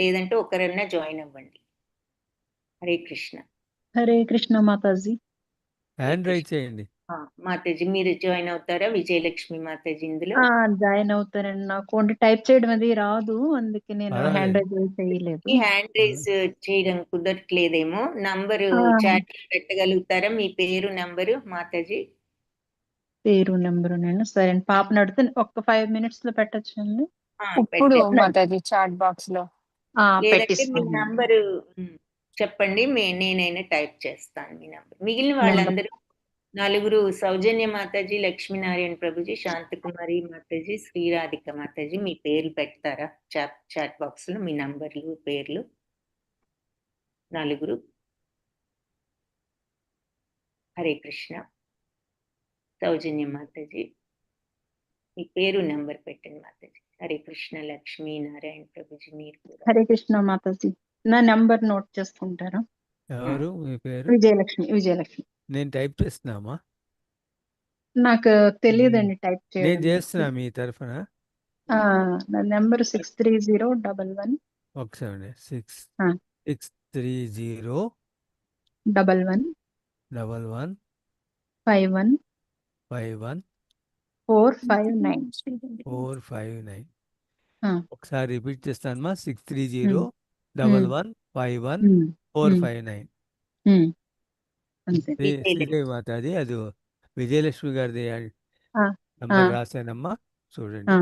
లేదంటే ఒకరన్నా జాయిన్ అవ్వండి. హరే కృష్ణ. హరే కృష్ణ మాతాజీ. హ్యాండ్ రైజ్ చేయండి. మాతాజీ మీరు జాయిన్ అవుతారా? విజయలక్ష్మి మాతాజీ ఇందులో జాయిన్ అవుతానండి. నాకు అంటే టైప్ చేయడం అది రాదు, అందుకే నేను పర్వాలేదు. హ్యాండ్ రైజ్ చేయలేదు. ఈ హ్యాండ్ రైజ్ చేయడం కుదరట్లేదేమో. Number chat పెట్టగలుగుతారా? మీ పేరు నంబరు మాతాజీ. పేరు నెంబరు నేను సరే అండి. పాపను అడిగితే ఒక 5 minutes లో పెట్టచ్చండి. ఇప్పుడు మాతాజీ చాట్ బాక్స్ లో లేదంటే మీ నంబరు చెప్పండి, నేనైనా టైప్ చేస్తాను మీ నంబర్. మిగిలిన వాళ్ళందరూ 4 సౌజన్య మాతాజీ, లక్ష్మీనారాయణ ప్రభుజీ, శాంతకుమారి మాతాజీ, శ్రీరాధిక మాతాజీ మీ పేర్లు పెడతారా చాట్ బాక్స్ లో? మీ నంబర్లు, పేర్లు 4. హరే కృష్ణ. సౌజన్య మాతాజీ మీ పేరు నెంబర్ పెట్టండి మాతాజీ. హరే కృష్ణ. లక్ష్మీనారాయణ ప్రభుజీ మీరు కూడా. హరే కృష్ణ మాతాజీ, నా నెంబర్ నోట్ చేసుకుంటారా? ఎవరు మీ పేరు? విజయలక్ష్మి. విజయలక్ష్మి. నేను టైప్ చేస్తున్నామా? నాకు తెలియదండి టైప్ నేను చేయడం. చేస్తున్నా మీ తరఫున. నా నెంబర్ 63011 ఒకసారి 630 11 11 51 51 459. 459. ఆ. ఒకసారి రిపీట్ చేస్తానమ్మా. 630 11 51 459. అంతే. శ్రీదేవి మాతాజీ అది విజయలక్ష్మి గారిది నంబర్ రాశానమ్మా, చూడండి.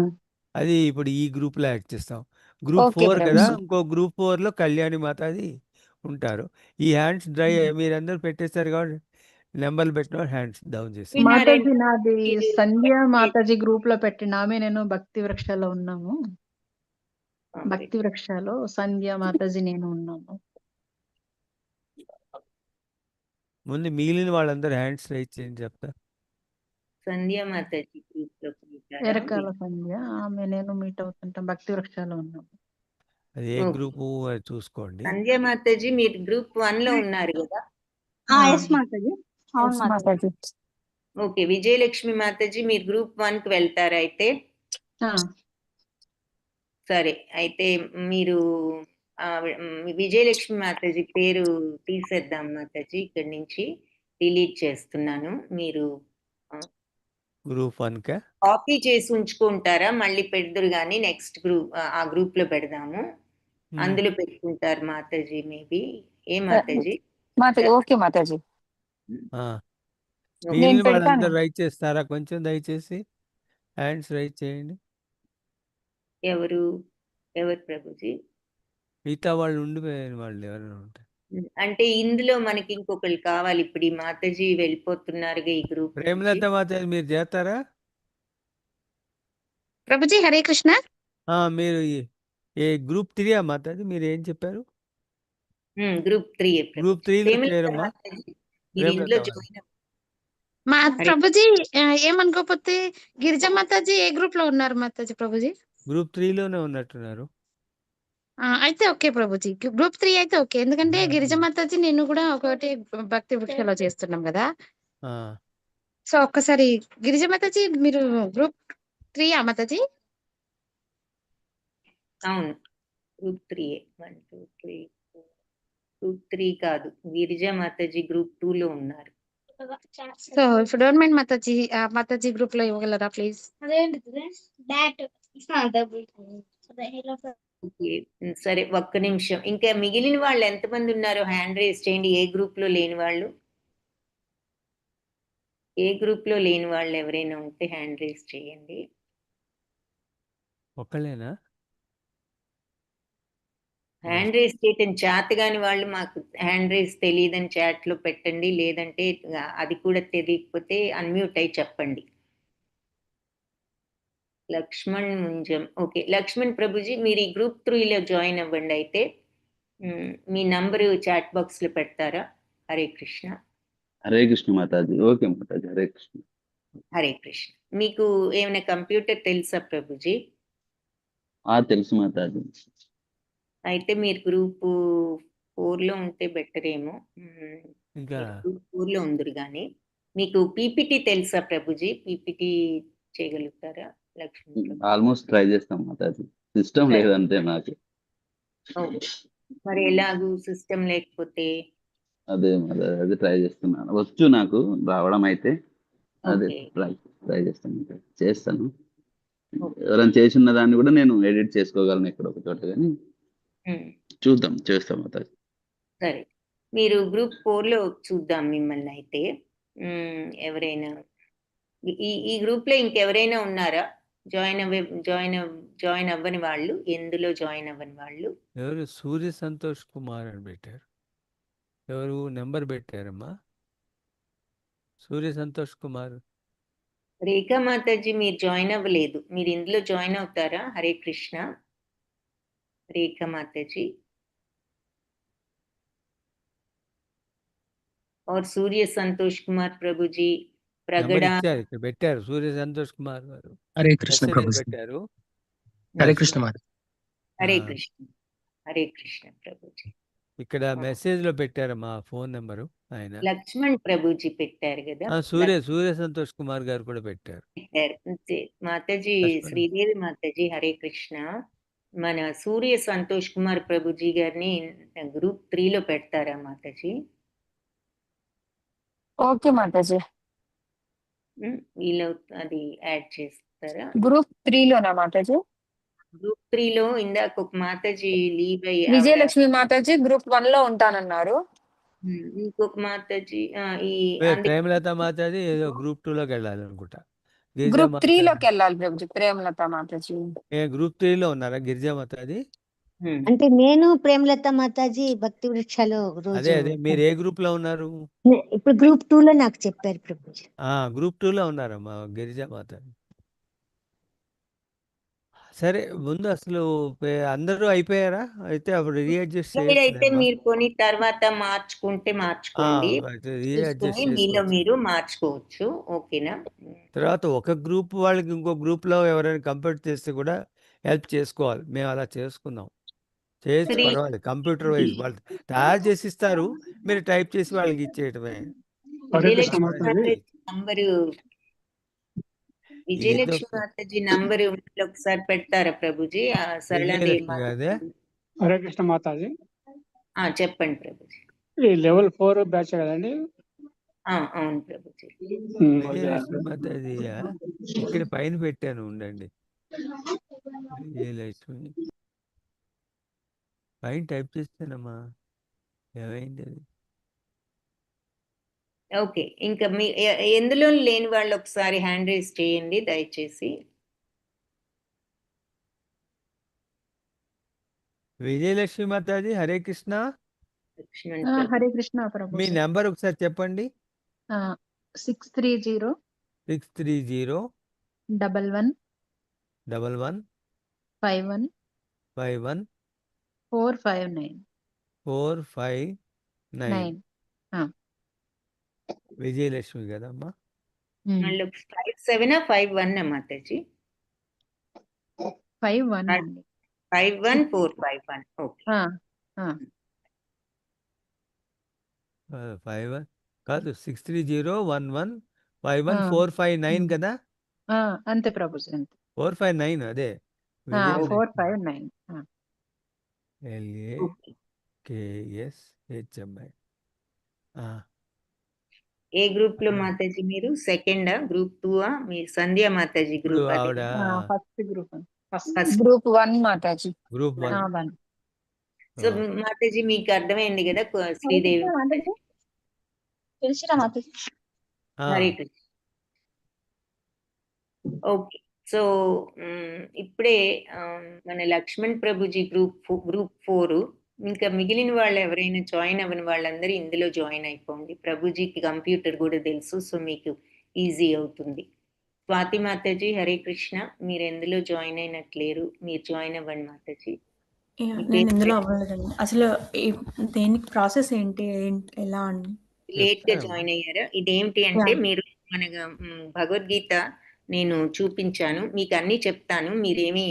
అది ఇప్పుడు ఈ గ్రూప్ లో యాడ్ చేస్తాం. గ్రూప్ 4 కదా. ఇంకో గ్రూప్ 4 లో కళ్యాణి మాతాజీ ఉంటారు. ఈ హ్యాండ్స్ డ్రై మీరందరూ పెట్టేస్తారు కాబట్టి నెంబర్లు పెట్టిన హ్యాండ్స్ డౌన్ చేసి. మాతాజీ నాది సంధ్య మాతాజీ గ్రూప్ లో పెట్టిన ఆమె, నేను భక్తి వృక్షాలో ఉన్నాము. భక్తి వృక్షాలో సంధ్య మాతాజీ నేను ఉన్నాము. ముందు మిగిలిన వాళ్ళందరూ హ్యాండ్స్ రైజ్ చేయండి చెప్తా. సంధ్య మాతాజీ గ్రూప్ లో ఎరకాల సంధ్య ఆమె నేను మీట్ అవుతుంటాం. భక్తి వృక్షాలో ఉన్నాము. అది ఏ గ్రూప్ చూసుకోండి. సంధ్య మాతాజీ మీరు గ్రూప్ 1 లో ఉన్నారు కదా? ఎస్ మాతాజీ. అవును మాతాజీ. ఓకే. విజయలక్ష్మి మాతాజీ మీరు గ్రూప్ 1 కి వెళ్తారా అయితే? సరే అయితే మీరు విజయలక్ష్మి మాతాజీ పేరు తీసేద్దాం మాతాజీ. ఇక్కడి నుంచి డిలీట్ చేస్తున్నాను. మీరు గ్రూప్ 1 కా కాపీ చేసి ఉంచుకుంటారా? మళ్ళీ పెడదురు కానీ నెక్స్ట్ గ్రూప్ ఆ గ్రూప్ లో పెడదాము. అందులో పెట్టుకుంటారు మాతాజీ మేబీ. ఏ మాతాజీ? ఓకే మాతాజీ. మిగిలిన వాళ్ళందరూ రైట్ చేస్తారా కొంచెం దయచేసి? హ్యాండ్స్ రైజ్ చేయండి. ఎవరు ఎవరు ప్రభుజీ? మిగతా వాళ్ళు ఉండిపోయిన వాళ్ళు ఎవరైనా ఉంటే. అంటే ఇందులో మనకి ఇంకొకళ్ళు కావాలి. ఇప్పుడు ఈ మాతాజీ వెళ్ళిపోతున్నారుగా ఈ గ్రూప్ నుంచి. ప్రేమలత మాతాజీ మీరు చేస్తారా? ప్రభుజీ హరే కృష్ణ. మీరు ఏ గ్రూప్ 3 మాతాజీ మీరు ఏం చెప్పారు? గ్రూప్ 3 గ్రూప్ 3లో చేరమ్మా. మీరు ఇందులో జాయిన్ మా ప్రభుజీ ఏమనుకోకపోతే గిరిజా మాతాజీ ఏ గ్రూప్ లో ఉన్నారు మాతాజీ ప్రభుజీ? గ్రూప్ 3లోనే ఉన్నట్టున్నారు. అయితే ఓకే ప్రభుజీ, గ్రూప్ 3 అయితే ఓకే. ఎందుకంటే గిరిజా మాతాజీ నేను కూడా ఒకటి భక్తి వృక్షలో చేస్తున్నాం కదా. సో ఒక్కసారి గిరిజా మాతాజీ మీరు గ్రూప్ 3 మాతాజీ? అవును, గ్రూప్ 3. 1 2 3 4. గ్రూప్ 3 కాదు, గిరిజా మాతాజీ గ్రూప్ 2లో ఉన్నారు. So if don't mind Mataji, Mataji group లో ఇవ్వగలరా ప్లీజ్? సరే, ఒక్క నిమిషం. ఇంకా మిగిలిన వాళ్ళు ఎంతమంది ఉన్నారో హ్యాండ్ రేస్ చేయండి. ఏ గ్రూప్ లో లేని వాళ్ళు, ఏ గ్రూప్ లో లేని వాళ్ళు ఎవరైనా ఉంటే హ్యాండ్ రేస్ చేయండి. ఒక్కలేనా? హ్యాండ్ రేస్ చేయటం చేతగాని వాళ్ళు మాకు హ్యాండ్ రేస్ తెలియదని చాట్ లో పెట్టండి. లేదంటే అది కూడా తెలియకపోతే అన్మ్యూట్ అయి చెప్పండి. లక్ష్మణ్ ముంజం. ఓకే, లక్ష్మణ్ ప్రభుజీ మీరు ఈ గ్రూప్ 3లో జాయిన్ అవ్వండి. అయితే మీ నంబరు చాట్ బాక్స్ లో పెడతారా? హరే కృష్ణ. హరే కృష్ణ మాతాజీ. ఓకే మాతాజీ, హరే కృష్ణ. హరే కృష్ణ. మీకు ఏమైనా కంప్యూటర్ తెలుసా ప్రభుజీ? తెలుసు మాతాజీ. అయితే మీరు గ్రూప్ 4లో ఉంటే బెటర్ ఏమో. గ్రూప్ 4లో ఉందరు కానీ మీకు పీపీటీ తెలుసా ప్రభుజీ? పీపీటీ చేయగలుగుతారా లక్ష్మణ్? ఆల్మోస్ట్ ట్రై చేస్తాం మాతాజీ. సిస్టమ్ లేదంటే నాకు. మరి ఎలాగూ సిస్టమ్ లేకపోతే? అదే ట్రై చేస్తున్నాను. వచ్చు నాకు రావడం అయితే. అదే ట్రై చేస్తాను. ఎవరైనా చేసిన దాన్ని కూడా నేను ఎడిట్ చేసుకోగలను ఇక్కడ ఒక చోట, కానీ చూద్దాం, చేస్తాం మాతాజీ. సరే, మీరు గ్రూప్ 4లో చూద్దాం మిమ్మల్ని. అయితే ఎవరైనా ఈ గ్రూప్ లో ఇంకెవరైనా ఉన్నారా జాయిన్ అవ్వని వాళ్ళు? ఎందులో జాయిన్ అవ్వని వాళ్ళు? ఎవరు? సూర్య సంతోష్ కుమార్ అని పెట్టారు. ఎవరు నెంబర్ పెట్టారమ్మా? సూర్య సంతోష్ కుమార్. రేఖా మాతాజీ మీరు జాయిన్ అవ్వలేదు. మీరు ఇందులో జాయిన్ అవుతారా? హరే కృష్ణ. రేఖా మాతాజీ और सूर्य संतोष कुमार प्रभु जी प्रगड़ा ఇక్కడ పెట్టారు. సూర్య సంతోష్ కుమార్ గారు హరే కృష్ణ ప్రభుజీ. పెట్టారు. హరే కృష్ణ మాత. హరే కృష్ణ. హరే కృష్ణ ప్రభుజీ. ఇక్కడ మెసేజ్ లో పెట్టారమ్మా ఫోన్ నెంబరు. ఆయన లక్ష్మణ్ ప్రభుజీ పెట్టారు కదా. సూర్య సంతోష్ కుమార్ గారు కూడా పెట్టారు. మాతాజీ శ్రీదేవి మాతాజీ హరే కృష్ణ. మన సూర్య సంతోష్ కుమార్ ప్రభుజీ గారిని గ్రూప్ 3లో పెడతారా మాతాజీ? ఓకే మాతాజీ. వీళ్ళు అది యాడ్ చేస్తారా? గ్రూప్ 3లోనా మాతాజీ? గ్రూప్ 3లో ఇందాక ఒక మాతాజీ లీవ్ అయ్యి విజయలక్ష్మి మాతాజీ గ్రూప్ 1లో ఉంటానన్నారు. ఇంకొక మాతాజీ ఈ ప్రేమలత మాతాజీ ఏదో గ్రూప్ 2లోకి వెళ్ళాలి అనుకుంటా. గ్రూప్ 3లోకి వెళ్ళాలి ప్రభుజీ. ప్రేమలత మాతాజీ గ్రూప్ 3లో ఉన్నారా గిరిజా మాతాజీ? అంటే నేను ప్రేమలత మాతాజీ భక్తి వృక్షాలు రోజు. అదే మీరు ఏ గ్రూప్ లో ఉన్నారు? ఇప్పుడు గ్రూప్ 2లో నాకు చెప్పారు ప్రభుజీ. గ్రూప్ 2లో ఉన్నారమ్మా గిరిజా మాతాజీ. సరే, ముందు అసలు అందరూ అయిపోయారా? అయితే అప్పుడు రీఅడ్జస్ట్ అయితే మీరు కొని తర్వాత మార్చుకుంటే మార్చుకోండి. మీలో మీరు మార్చుకోవచ్చు. ఓకేనా? తర్వాత ఒక గ్రూప్ వాళ్ళకి ఇంకో గ్రూప్ లో ఎవరైనా కంప్యూటర్ చేస్తే కూడా హెల్ప్ చేసుకోవాలి. మేము అలా చేసుకున్నాం. చేసి పర్వాలేదు. కంప్యూటర్ వైజ్ వాళ్ళు తయారు చేసి ఇస్తారు, మీరు టైప్ చేసి వాళ్ళకి ఇచ్చేయటమే. విజయలక్ష్మి మాతాజీ నంబర్ ఒకసారి పెడతారా ప్రభుజీ? హరే కృష్ణ మాతాజీ. చెప్పండి ప్రభుజీ. లెవెల్ 4 బ్యాచ్ కదండి? అవును ప్రభుజీ. విజయలక్ష్మి మాతాజీ ఇక్కడ పైన పెట్టాను, ఉండండి. విజయలక్ష్మి పైన టైప్ చేస్తానమ్మా, ఏమైంది అది? ఓకే, ఇంకా మీ ఎందులో లేని వాళ్ళు ఒకసారి హ్యాండ్ రైజ్ చేయండి దయచేసి. విజయలక్ష్మి మాతాజీ హరే కృష్ణ. లక్ష్మణ్ హరే ప్రభు. కృష్ణ ప్రభు. మీ నెంబర్ ఒకసారి చెప్పండి. 630 630 11 11 51 51 459 459. విజయలక్ష్మి కదమ్మా. మళ్ళీ 57 51 మాతాజీ. 51 అండి. 51451. ఓకే. 51 కాదు 6301151 కదా. అంతే ప్రభుజీ, అంతే. 459 అదే. 459. LAKSHMI. ఏ గ్రూప్ లో మాతాజీ మీరు? సెకండా, గ్రూప్ 2ఆ? మీ సంధ్యా మాతాజీ గ్రూప్? ఆవిడ first group. Group 1 Mataji. Group 1. So Mataji మీకు అర్థమైంది కదా శ్రీదేవి? తెలిసిరా మాతాజీ? హరే కృష్ణ. ఓకే. సో ఇప్పుడే మన లక్ష్మణ్ ప్రభుజీ గ్రూప్ 4, ఇంకా మిగిలిన వాళ్ళు ఎవరైనా జాయిన్ అవ్వని వాళ్ళందరూ ఇందులో జాయిన్ అయిపోండి. ప్రభుజీకి కంప్యూటర్ కూడా తెలుసు, సో మీకు ఈజీ అవుతుంది. స్వాతి మాతాజీ హరే కృష్ణ. మీరు ఎందులో జాయిన్ అయినట్లేరు, మీరు జాయిన్ అవ్వండి మాతాజీ. నేను ఇందులో అవ్వలేదండి. అసలు దేనికి ప్రాసెస్ ఏంటి, ఎలా అండి? లేట్ గా జాయిన్ అయ్యారా? ఇదేంటి అంటే మీరు మన భగవద్గీత నేను చూపించాను, మీకు అన్ని చెప్తాను. మీరేమి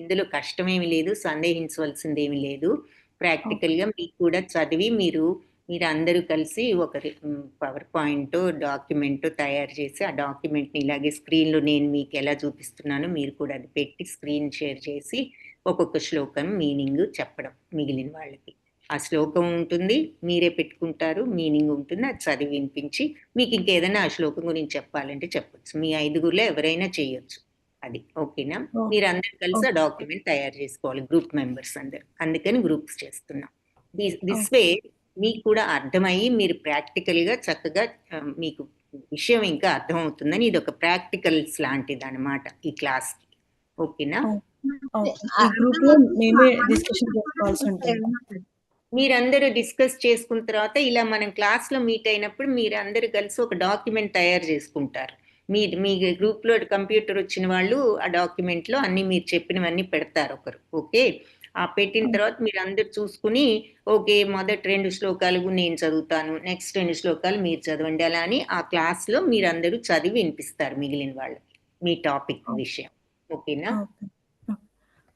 ఇందులో కష్టమేమి లేదు, సందేహించవలసింది ఏమి లేదు. ప్రాక్టికల్ గా మీకు కూడా చదివి మీరు అందరూ కలిసి ఒక పవర్ పాయింట్ డాక్యుమెంట్ తయారు చేసి, ఆ డాక్యుమెంట్ని ఇలాగే స్క్రీన్లో నేను మీకు ఎలా చూపిస్తున్నానో మీరు కూడా అది పెట్టి స్క్రీన్ షేర్ చేసి ఒక్కొక్క శ్లోకం మీనింగ్ చెప్పడం మిగిలిన వాళ్ళకి. ఆ శ్లోకం ఉంటుంది, మీరే పెట్టుకుంటారు, మీనింగ్ ఉంటుంది, అది చదివి వినిపించి మీకు ఇంకేదైనా ఆ శ్లోకం గురించి చెప్పాలంటే చెప్పొచ్చు. మీ 5గురిలో ఎవరైనా చేయొచ్చు అది. ఓకేనా? మీరు అందరు కలిసి ఆ డాక్యుమెంట్ తయారు చేసుకోవాలి, గ్రూప్ మెంబర్స్ అందరు. అందుకని గ్రూప్స్ చేస్తున్నాం. దిస్ వే మీకు కూడా అర్థమయ్యి మీరు ప్రాక్టికల్గా చక్కగా మీకు విషయం ఇంకా అర్థమవుతుందని ఇది ఒక ప్రాక్టికల్స్ లాంటిది అనమాట ఈ క్లాస్కి. ఓకేనా? మీరందరూ డిస్కస్ చేసుకున్న తర్వాత ఇలా మనం క్లాస్లో మీట్ అయినప్పుడు మీరందరూ కలిసి ఒక డాక్యుమెంట్ తయారు చేసుకుంటారు. మీ గ్రూప్లో కంప్యూటర్ వచ్చిన వాళ్ళు ఆ డాక్యుమెంట్లో అన్ని మీరు చెప్పినవన్నీ పెడతారు ఒకరు. ఓకే, ఆ పెట్టిన తర్వాత మీరు అందరు చూసుకుని ఓకే మొదటి 2 శ్లోకాలు నేను చదువుతాను, నెక్స్ట్ 2 శ్లోకాలు మీరు చదవండి, అలా అని ఆ క్లాస్లో మీరందరూ చదివి వినిపిస్తారు మిగిలిన వాళ్ళకి మీ టాపిక్ విషయం. ఓకేనా?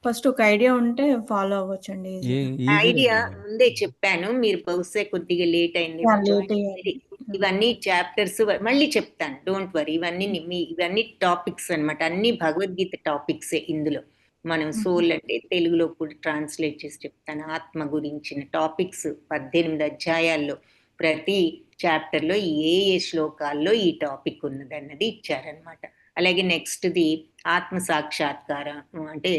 ఫస్ట్ ఒక ఐడియా ఉంటే ఫాలో అవ్వచ్చండి. ఐడియా ముందే చెప్పాను, మీరు బహుశా కొద్దిగా లేట్ అయింది. ఇవన్నీ చాప్టర్స్ మళ్ళీ చెప్తాను, డోంట్ వరీ. ఇవన్నీ టాపిక్స్ అన్నమాట, అన్ని భగవద్గీత టాపిక్సే ఇందులో. మనం సోల్ అంటే తెలుగులో కూడా ట్రాన్స్లేట్ చేసి చెప్తాను. ఆత్మ గురించిన టాపిక్స్ 18 అధ్యాయాల్లో ప్రతి చాప్టర్లో ఏ శ్లోకాల్లో ఈ టాపిక్ ఉన్నదన్నది ఇచ్చారనమాట. అలాగే నెక్స్ట్ది ఆత్మ సాక్షాత్కారం అంటే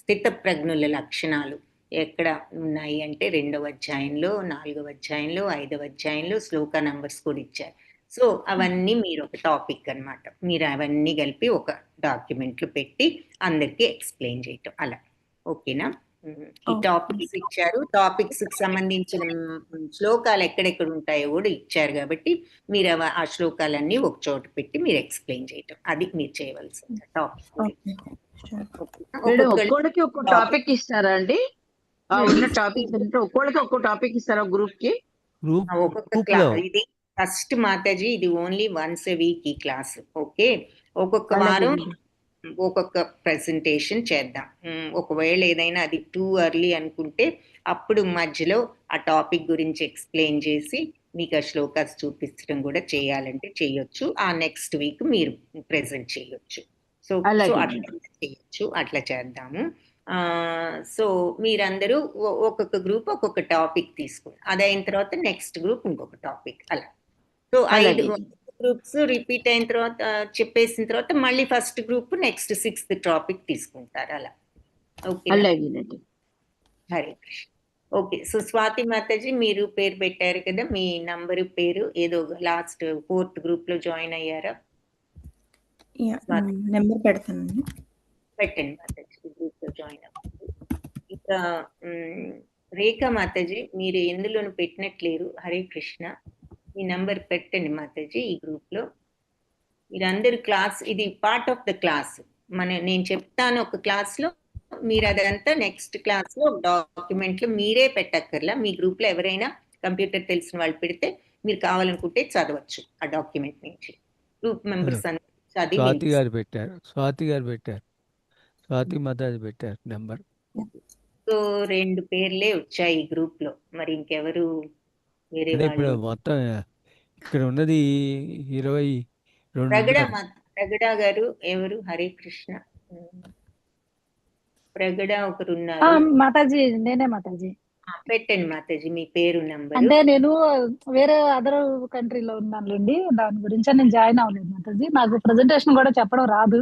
స్థిత ప్రజ్ఞుల లక్షణాలు ఎక్కడ ఉన్నాయి అంటే 2వ అధ్యాయంలో, 4వ అధ్యాయంలో, 5వ అధ్యాయంలో శ్లోక నంబర్స్ కూడా ఇచ్చారు. సో అవన్నీ మీరు ఒక టాపిక్ అన్నమాట. మీరు అవన్నీ కలిపి ఒక డాక్యుమెంట్లు పెట్టి అందరికీ ఎక్స్ప్లెయిన్ చేయటం అలా. ఓకేనా? ఈ టాపిక్స్ ఇచ్చారు, టాపిక్స్ కి సంబంధించిన శ్లోకాలు ఎక్కడెక్కడ ఉంటాయో కూడా ఇచ్చారు కాబట్టి మీరు ఆ శ్లోకాలన్నీ ఒక చోట పెట్టి మీరు ఎక్స్ప్లెయిన్ చేయటం, అది మీరు చేయవలసిన టాపిక్. ఒక్కొక్కడికి ఒక్కో టాపిక్ ఇస్తారా అండి? ఉన్న టాపిక్ అంటే ఒక్కొక్కడికి ఒక్కో టాపిక్ ఇస్తారా గ్రూప్ కి? ఒక్కొక్క క్లాస్ ఇది ఫస్ట్ మాతాజీ, ఇది ఓన్లీ వన్స్ ఎ వీక్ ఈ క్లాస్. ఓకే, ఒక్కొక్క వారం ఒక్కొక్క ప్రెజెంటేషన్ చేద్దాం. ఒకవేళ ఏదైనా అది టూ ఎర్లీ అనుకుంటే అప్పుడు మధ్యలో ఆ టాపిక్ గురించి ఎక్స్ప్లెయిన్ చేసి మీకు ఆ శ్లోకాస్ చూపించడం కూడా చేయాలంటే చేయొచ్చు. ఆ నెక్స్ట్ వీక్ మీరు ప్రెజెంట్ చేయొచ్చు. సో అట్లా చేయొచ్చు, అట్లా చేద్దాము. సో మీరందరూ ఒక్కొక్క గ్రూప్ ఒక్కొక్క టాపిక్ తీసుకుని అది అయిన తర్వాత నెక్స్ట్ గ్రూప్ ఇంకొక టాపిక్ అలా. సో 5 గ్రూప్స్ రిపీట్ అయిన తర్వాత చెప్పేసిన తర్వాత మళ్ళీ first group next 6th topic తీసుకుంటారు అలా. Okay, Hare Krishna. Okay, so Swathi Mataji మీరు పేరు పెట్టారు కదా, మీ నంబరు పేరు ఏదో లాస్ట్ 4th గ్రూప్ లో జాయిన్ అయ్యారా? నెంబర్ పెడతానండి, పెట్టండి మాతాజీ. గ్రూప్ లో జాయిన్ అవ్వండి. ఇంకా, రేఖా మాతాజీ మీరు ఎందులోనూ పెట్టినట్లేరు. హరే కృష్ణ. ఈ నంబర్ పెట్టండి మాతాజీ ఈ గ్రూప్ లో. మీరందరూ క్లాస్, ఇది పార్ట్ ఆఫ్ ద క్లాస్. నేను చెప్తాను ఒక క్లాస్ లో, మీరు అదంతా నెక్స్ట్ క్లాస్ లో డాక్యుమెంట్ లో మీరే పెట్టక్కర్లా. మీ గ్రూప్ లో ఎవరైనా కంప్యూటర్ తెలిసిన వాళ్ళు పెడితే మీరు కావాలనుకుంటే చదవచ్చు ఆ డాక్యుమెంట్ నుంచి. గ్రూప్ మెంబర్స్ చదివి స్వాతి గారు పెట్టారు, స్వాతి మాతాజీ పెట్టారు నెంబర్. సో 2 పేర్లే వచ్చాయి ఈ గ్రూప్ లో. మరి ఇంకెవరు వేరే అదే ఇప్పుడు వాళ్ళు? మొత్తం ఇక్కడ ఉన్నది 22 ప్రగడ ఉన్నారు. ప్రగడ గారు ఎవరు? హరే కృష్ణ. ప్రగడ ఒకరు ఉన్నారు. మాతాజీ నేనే మాతాజీ. పెట్టండి మాతాజీ మీ పేరు నంబరు. అంటే నేను వేరే అదర్ కంట్రీలో ఉన్నానులేండి, దాని గురించి నేను జాయిన్ అవ్వలేదు మాతాజీ. నాకు ప్రెజెంటేషన్ కూడా చెప్పడం రాదు.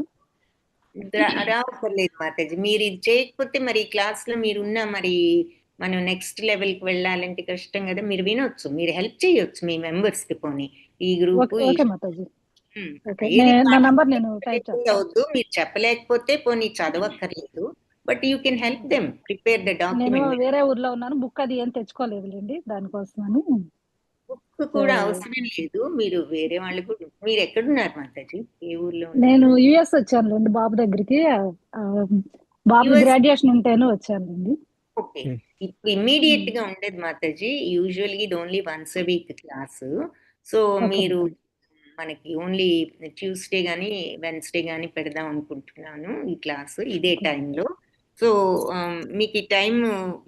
రావక్కర్లేదు మాతాజీ. మీరు ఇది చేయకపోతే మరి ఈ క్లాస్ లో మీరున్న మరి మనం నెక్స్ట్ లెవెల్ కి వెళ్ళాలంటే కష్టం కదా. మీరు వినొచ్చు, మీరు హెల్ప్ చేయొచ్చు మీ మెంబర్స్ కి. పోనీ ఈ గ్రూప్ ఓకే మాతాజీ. నా నంబర్ నేను టైప్ అవుద్దు. మీరు చెప్పలేకపోతే పోనీ చదవక్కర్లేదు, but you can help them prepare the నేను డాక్యుమెంట్. వేరే ఊర్లో ఉన్నాను, బుక్ అది ఏం తెచ్చుకోలేదులేండి దానికోసమని. బుక్ కూడా అవసరం లేదు. మీరు వేరే వాళ్ళకు, మీరు ఎక్కడున్నారు మాతాజీ? ఏ ఊర్లో? నేను యుఎస్ వచ్చానులేండి బాబు దగ్గరికి. బాబు US గ్రాడ్యుయేషన్ ఉంటేనే వచ్చానులేండి. ఓకే. ఇప్పుడు ఇమ్మీడియట్ గా ఉండేది మాతాజీ. యూజువల్లీ ఇది only once a week class. So మీరు మనకి ఓన్లీ ట్యూస్డే గానీ వెన్స్డే గానీ పెడదాం అనుకుంటున్నాను ఈ క్లాస్ ఇదే టైంలో. సో మీకు ఈ టైం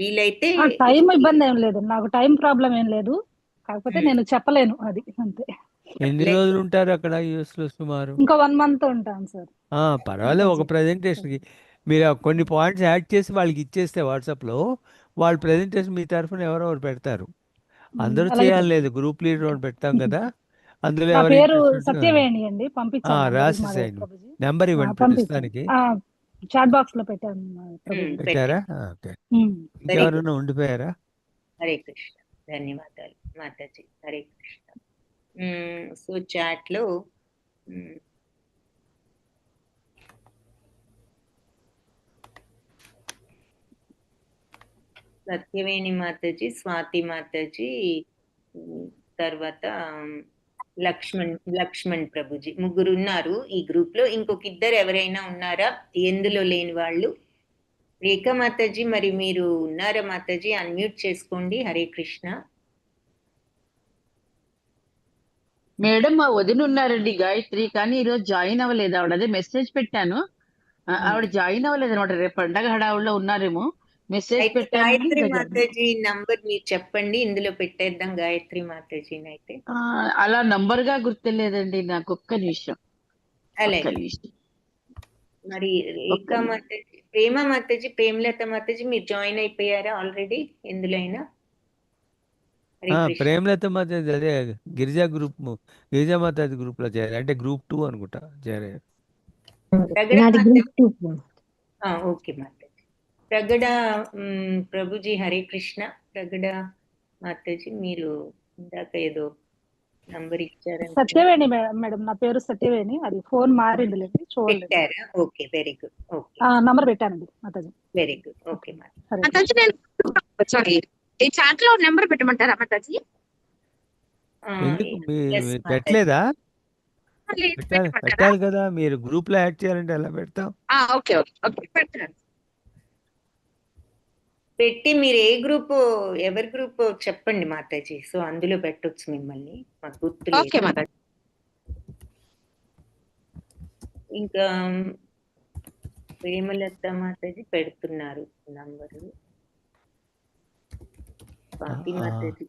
వీలైతే. టైం ఇబ్బంది ఏం లేదు, నాకు టైం ప్రాబ్లం ఏం లేదు. కాకపోతే నేను చెప్పలేను, అది అంతే. ఎన్ని రోజులు ఉంటారు అక్కడ యుఎస్ లో సుమారు? ఇంకా 1 month ఉంటాను సార్. పర్వాలేదు. ఒక ప్రెజెంటేషన్కి మీరు కొన్ని పాయింట్స్ యాడ్ చేసి వాళ్ళకి ఇచ్చేస్తే వాట్సాప్లో, వాళ్ళ ప్రెజెంటేషన్ మీ తరఫున ఎవరెవరు పెడతారు. అందరూ చేయాలి లేదు, గ్రూప్ లీడర్ అని పెడతాం కదా, అందులో నా ఎవరు పేరు ఇంట్రెస్ట్ సత్యవేణి అండి, పంపించాను. రాసేసేయండి. నెంబర్ ఇవ్వండి ప్రస్తుతానికి. చాట్ బాక్స్ లో పెట్టాను. పెట్టారా? ఓకే. ఇంకెవరైనా ఉండిపోయారా? హరే కృష్ణ. ధన్యవాదాలు మాతాజీ. హరే కృష్ణ. సో చాట్ లో సత్యవేణి మాతాజీ, స్వాతి మాతాజీ, తర్వాత లక్ష్మణ్ ప్రభుజీ, 3 ఉన్నారు ఈ గ్రూప్ లో. ఇంకొక 2 ఎవరైనా ఉన్నారా ఎందులో లేని వాళ్ళు? రేఖా మాతాజీ మరి మీరు ఉన్నారా మాతాజీ? అన్మ్యూట్ చేసుకోండి. హరే కృష్ణ. మేడం మా వదిన ఉన్నారండి గాయత్రి, కానీ ఈరోజు జాయిన్ అవ్వలేదు ఆవిడ. అదే మెసేజ్ పెట్టాను, ఆవిడ జాయిన్ అవ్వలేదు అనమాట. రేపు పండగ హడావుల్లో ఉన్నారేమో, మెసేజ్ పెట్టాను. గాయత్రి మాతాజీ నంబర్ మీరు చెప్పండి, ఇందులో పెట్టేద్దాం గాయత్రి మాతాజీని. అయితే అలా నంబర్ గా గుర్తులేదండి నాకు. ఒక్క నిమిషం. మరి రేఖా మాతాజీ, ప్రేమ మాతాజీ, ప్రేమలత మాతాజీ మీరు జాయిన్ అయిపోయారా ఆల్రెడీ ఎందులో అయినా? ప్రేమలత మాతాజీ అదే గిరిజా మాతాజీ గ్రూప్ లో చేరారు, అంటే గ్రూప్ 2 అనుకుంటా చేరారు. ఓకే మాతాజీ. ప్రగడ ప్రభుజీ హరే కృష్ణ. ప్రగడ మాతాజీ మీరు ఇందాక ఏదో నంబర్ ఇచ్చారు. సత్యవేణి మేడం, నా పేరు సత్యవేణి. అది ఫోన్ మారింది లేదు, పెట్టారా? Okay, very good. Okay, number పెట్టానండి మాతాజీ. Very good. ఓకే మాతాజీ. సారీ, ఈ చాట్ లో నెంబర్ పెట్టమంటారా మాతాజీ? పెట్టలేదా? పెట్టాలి కదా, మీరు గ్రూప్ లో యాడ్ చేయాలంటే ఎలా పెడతాం? ఓకే ఓకే ఓకే, పెడతాను. పెట్టి మీరు ఏ గ్రూప్, ఎవరి గ్రూప్ చెప్పండి మాతాజీ. సో అందులో పెట్టొచ్చు మిమ్మల్ని, మాకు గుర్తు. ఇంకా ప్రేమలత మాతాజీ పెడుతున్నారు నంబరు. స్వాతి మాతాజీ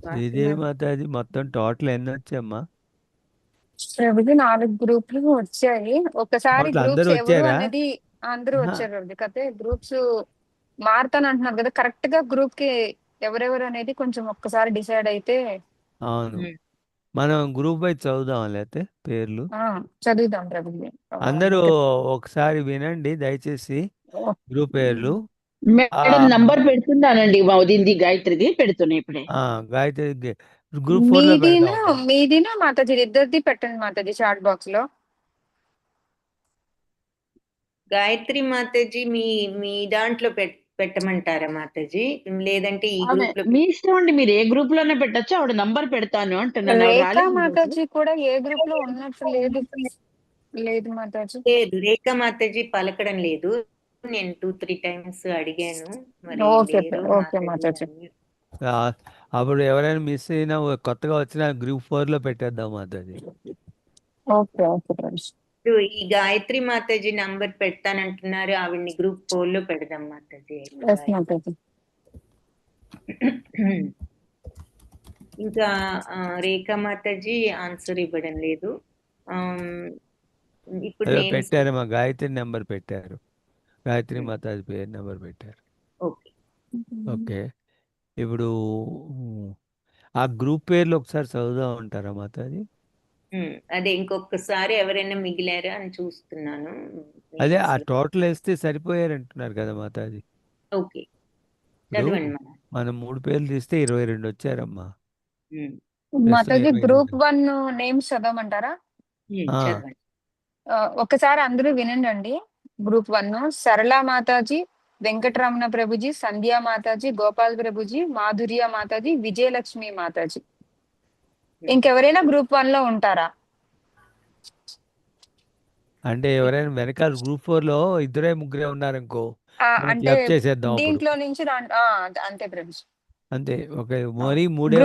శ్రీదేవి మాతాజీ మొత్తం టోటల్ ఎన్ని వచ్చాయమ్మా? ప్రభుజీ 4 గ్రూపులు వచ్చాయి. ఒకసారి గ్రూప్స్ ఎవరు అనేది అందరూ వచ్చారు. కాకపోతే గ్రూప్స్ మారుతానంటున్నారు కదా, కరెక్ట్ గా గ్రూప్ కి ఎవరెవరు అనేది కొంచెం ఒక్కసారి డిసైడ్ అయితే. అవును, మనం గ్రూప్ వైజ్ చదువుదాం, లేకపోతే పేర్లు చదువుదాం ప్రభుజీ. అందరూ ఒకసారి వినండి దయచేసి గ్రూప్ పేర్లు. నంబర్ పెడుతున్నానండి మా వదింది గాయత్రిది, పెడుతున్నా ఇప్పుడే. గాయత్రి గ్రూప్ 4 లో మీదినా మాతాజీ ఇద్దరిది పెట్టండి మాతాజీ చాట్ బాక్స్ లో. గాయత్రి మాతాజీ మీ మీ దాంట్లో పెట్టమంటారా మాతాజీ? లేదంటే ఈ ఆమె గ్రూప్ లో మీ ఇష్టం అండి, మీరు ఏ గ్రూప్ లోనే పెట్టచ్చు. ఆవిడ నంబర్ పెడతాను అంటున్నాను. ఆవిడ రేఖా రాలేదు ఈరోజు. మాతాజీ కూడా ఏ గ్రూప్ లో ఉన్నట్టు లేదు. లేదు మాతాజీ. లేదు, రేఖా మాతాజీ పలకడం లేదు. నేను 2-3 టైమ్స్ అడిగాను, మరి ఓకే లేరు ఓకే మాతాజీ. మాతాజీ. అప్పుడు ఎవరైనా మిస్ అయినా కొత్తగా వచ్చిన గ్రూప్ 4 లో పెట్టేద్దాం మాతాజీ. Okay okay friends. ఈ గాయత్రి మాతాజీ నంబర్ పెడతానంటున్నారు, ఆవిడ్ని గ్రూప్ 4 లో పెడదాం మాతాజీ. ఎస్ మాతాజీ. ఇంకా రేఖా మాతాజీ ఆన్సర్ ఇవ్వడం లేదు. ఇప్పుడు అదే నేను పెట్టారు, మా గాయత్రి నెంబర్ పెట్టారు, గాయత్రి మాతాజీ పేరు నెంబర్ పెట్టారు. ఓకే ఓకే, ఇప్పుడు ఆ గ్రూప్ పేర్లు ఒకసారి చదువుదాం అంటారా మాతాజీ? అదే ఇంకొకసారి ఎవరైనా మిగిలారా అని చూస్తున్నాను. అదే ఆ టోటల్ వేస్తే సరిపోయారంటున్నారు కదా మాతాజీ. ఓకే, చదవండి మనం 3 పేర్లు తీస్తే 22 వచ్చారమ్మా. మాతాజీ గ్రూప్ 1 నేమ్స్ చదవమంటారా? చదవండి. ఒకసారి అందరూ వినండి. గ్రూప్ 1 సరళ మాతాజీ, వెంకటరమణ ప్రభుజీ, సంధ్యా మాతాజీ, గోపాల్ ప్రభుజీ, మాధుర్య మాతాజీ, విజయలక్ష్మి మాతాజీ. ఇంకెవరైనా గ్రూప్ 1 లో ఉంటారా? అంటే ఎవరైనా వెనకాల గ్రూప్ 4 లో 2-3 ఉన్నారనుకో, అంటే చేసేద్దాం దీంట్లో నుంచి అంతే ప్రభుజీ. అంతే. ఓకే, మరి 3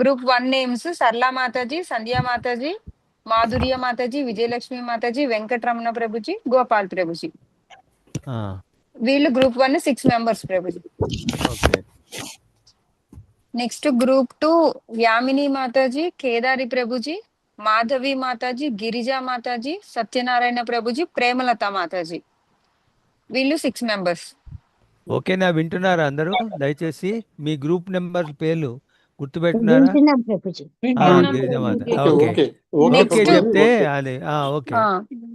గ్రూప్ 1 నేమ్స్ సరళ మాతాజీ, సంధ్యా మాతాజీ, మాధుర్య మాతాజీ, విజయలక్ష్మి మాతాజీ, వెంకటరమణ ప్రభుజీ, గోపాల్ ప్రభుజీ. వీళ్ళు group 1 6 members Prabhuji. Next group 2 Yamini Mataji, Kedari Prabhuji, Madhavi Mataji, Girija మాతాజీ, సత్యనారాయణ ప్రభుజీ, ప్రేమలత మాతాజీ. వీళ్ళు 6 మెంబర్స్. ఓకేనా? వింటున్నారా అందరూ? దయచేసి మీ గ్రూప్ నెంబర్ పేర్లు గుర్తుపెట్టున్నారా? చెప్తే అదే okay.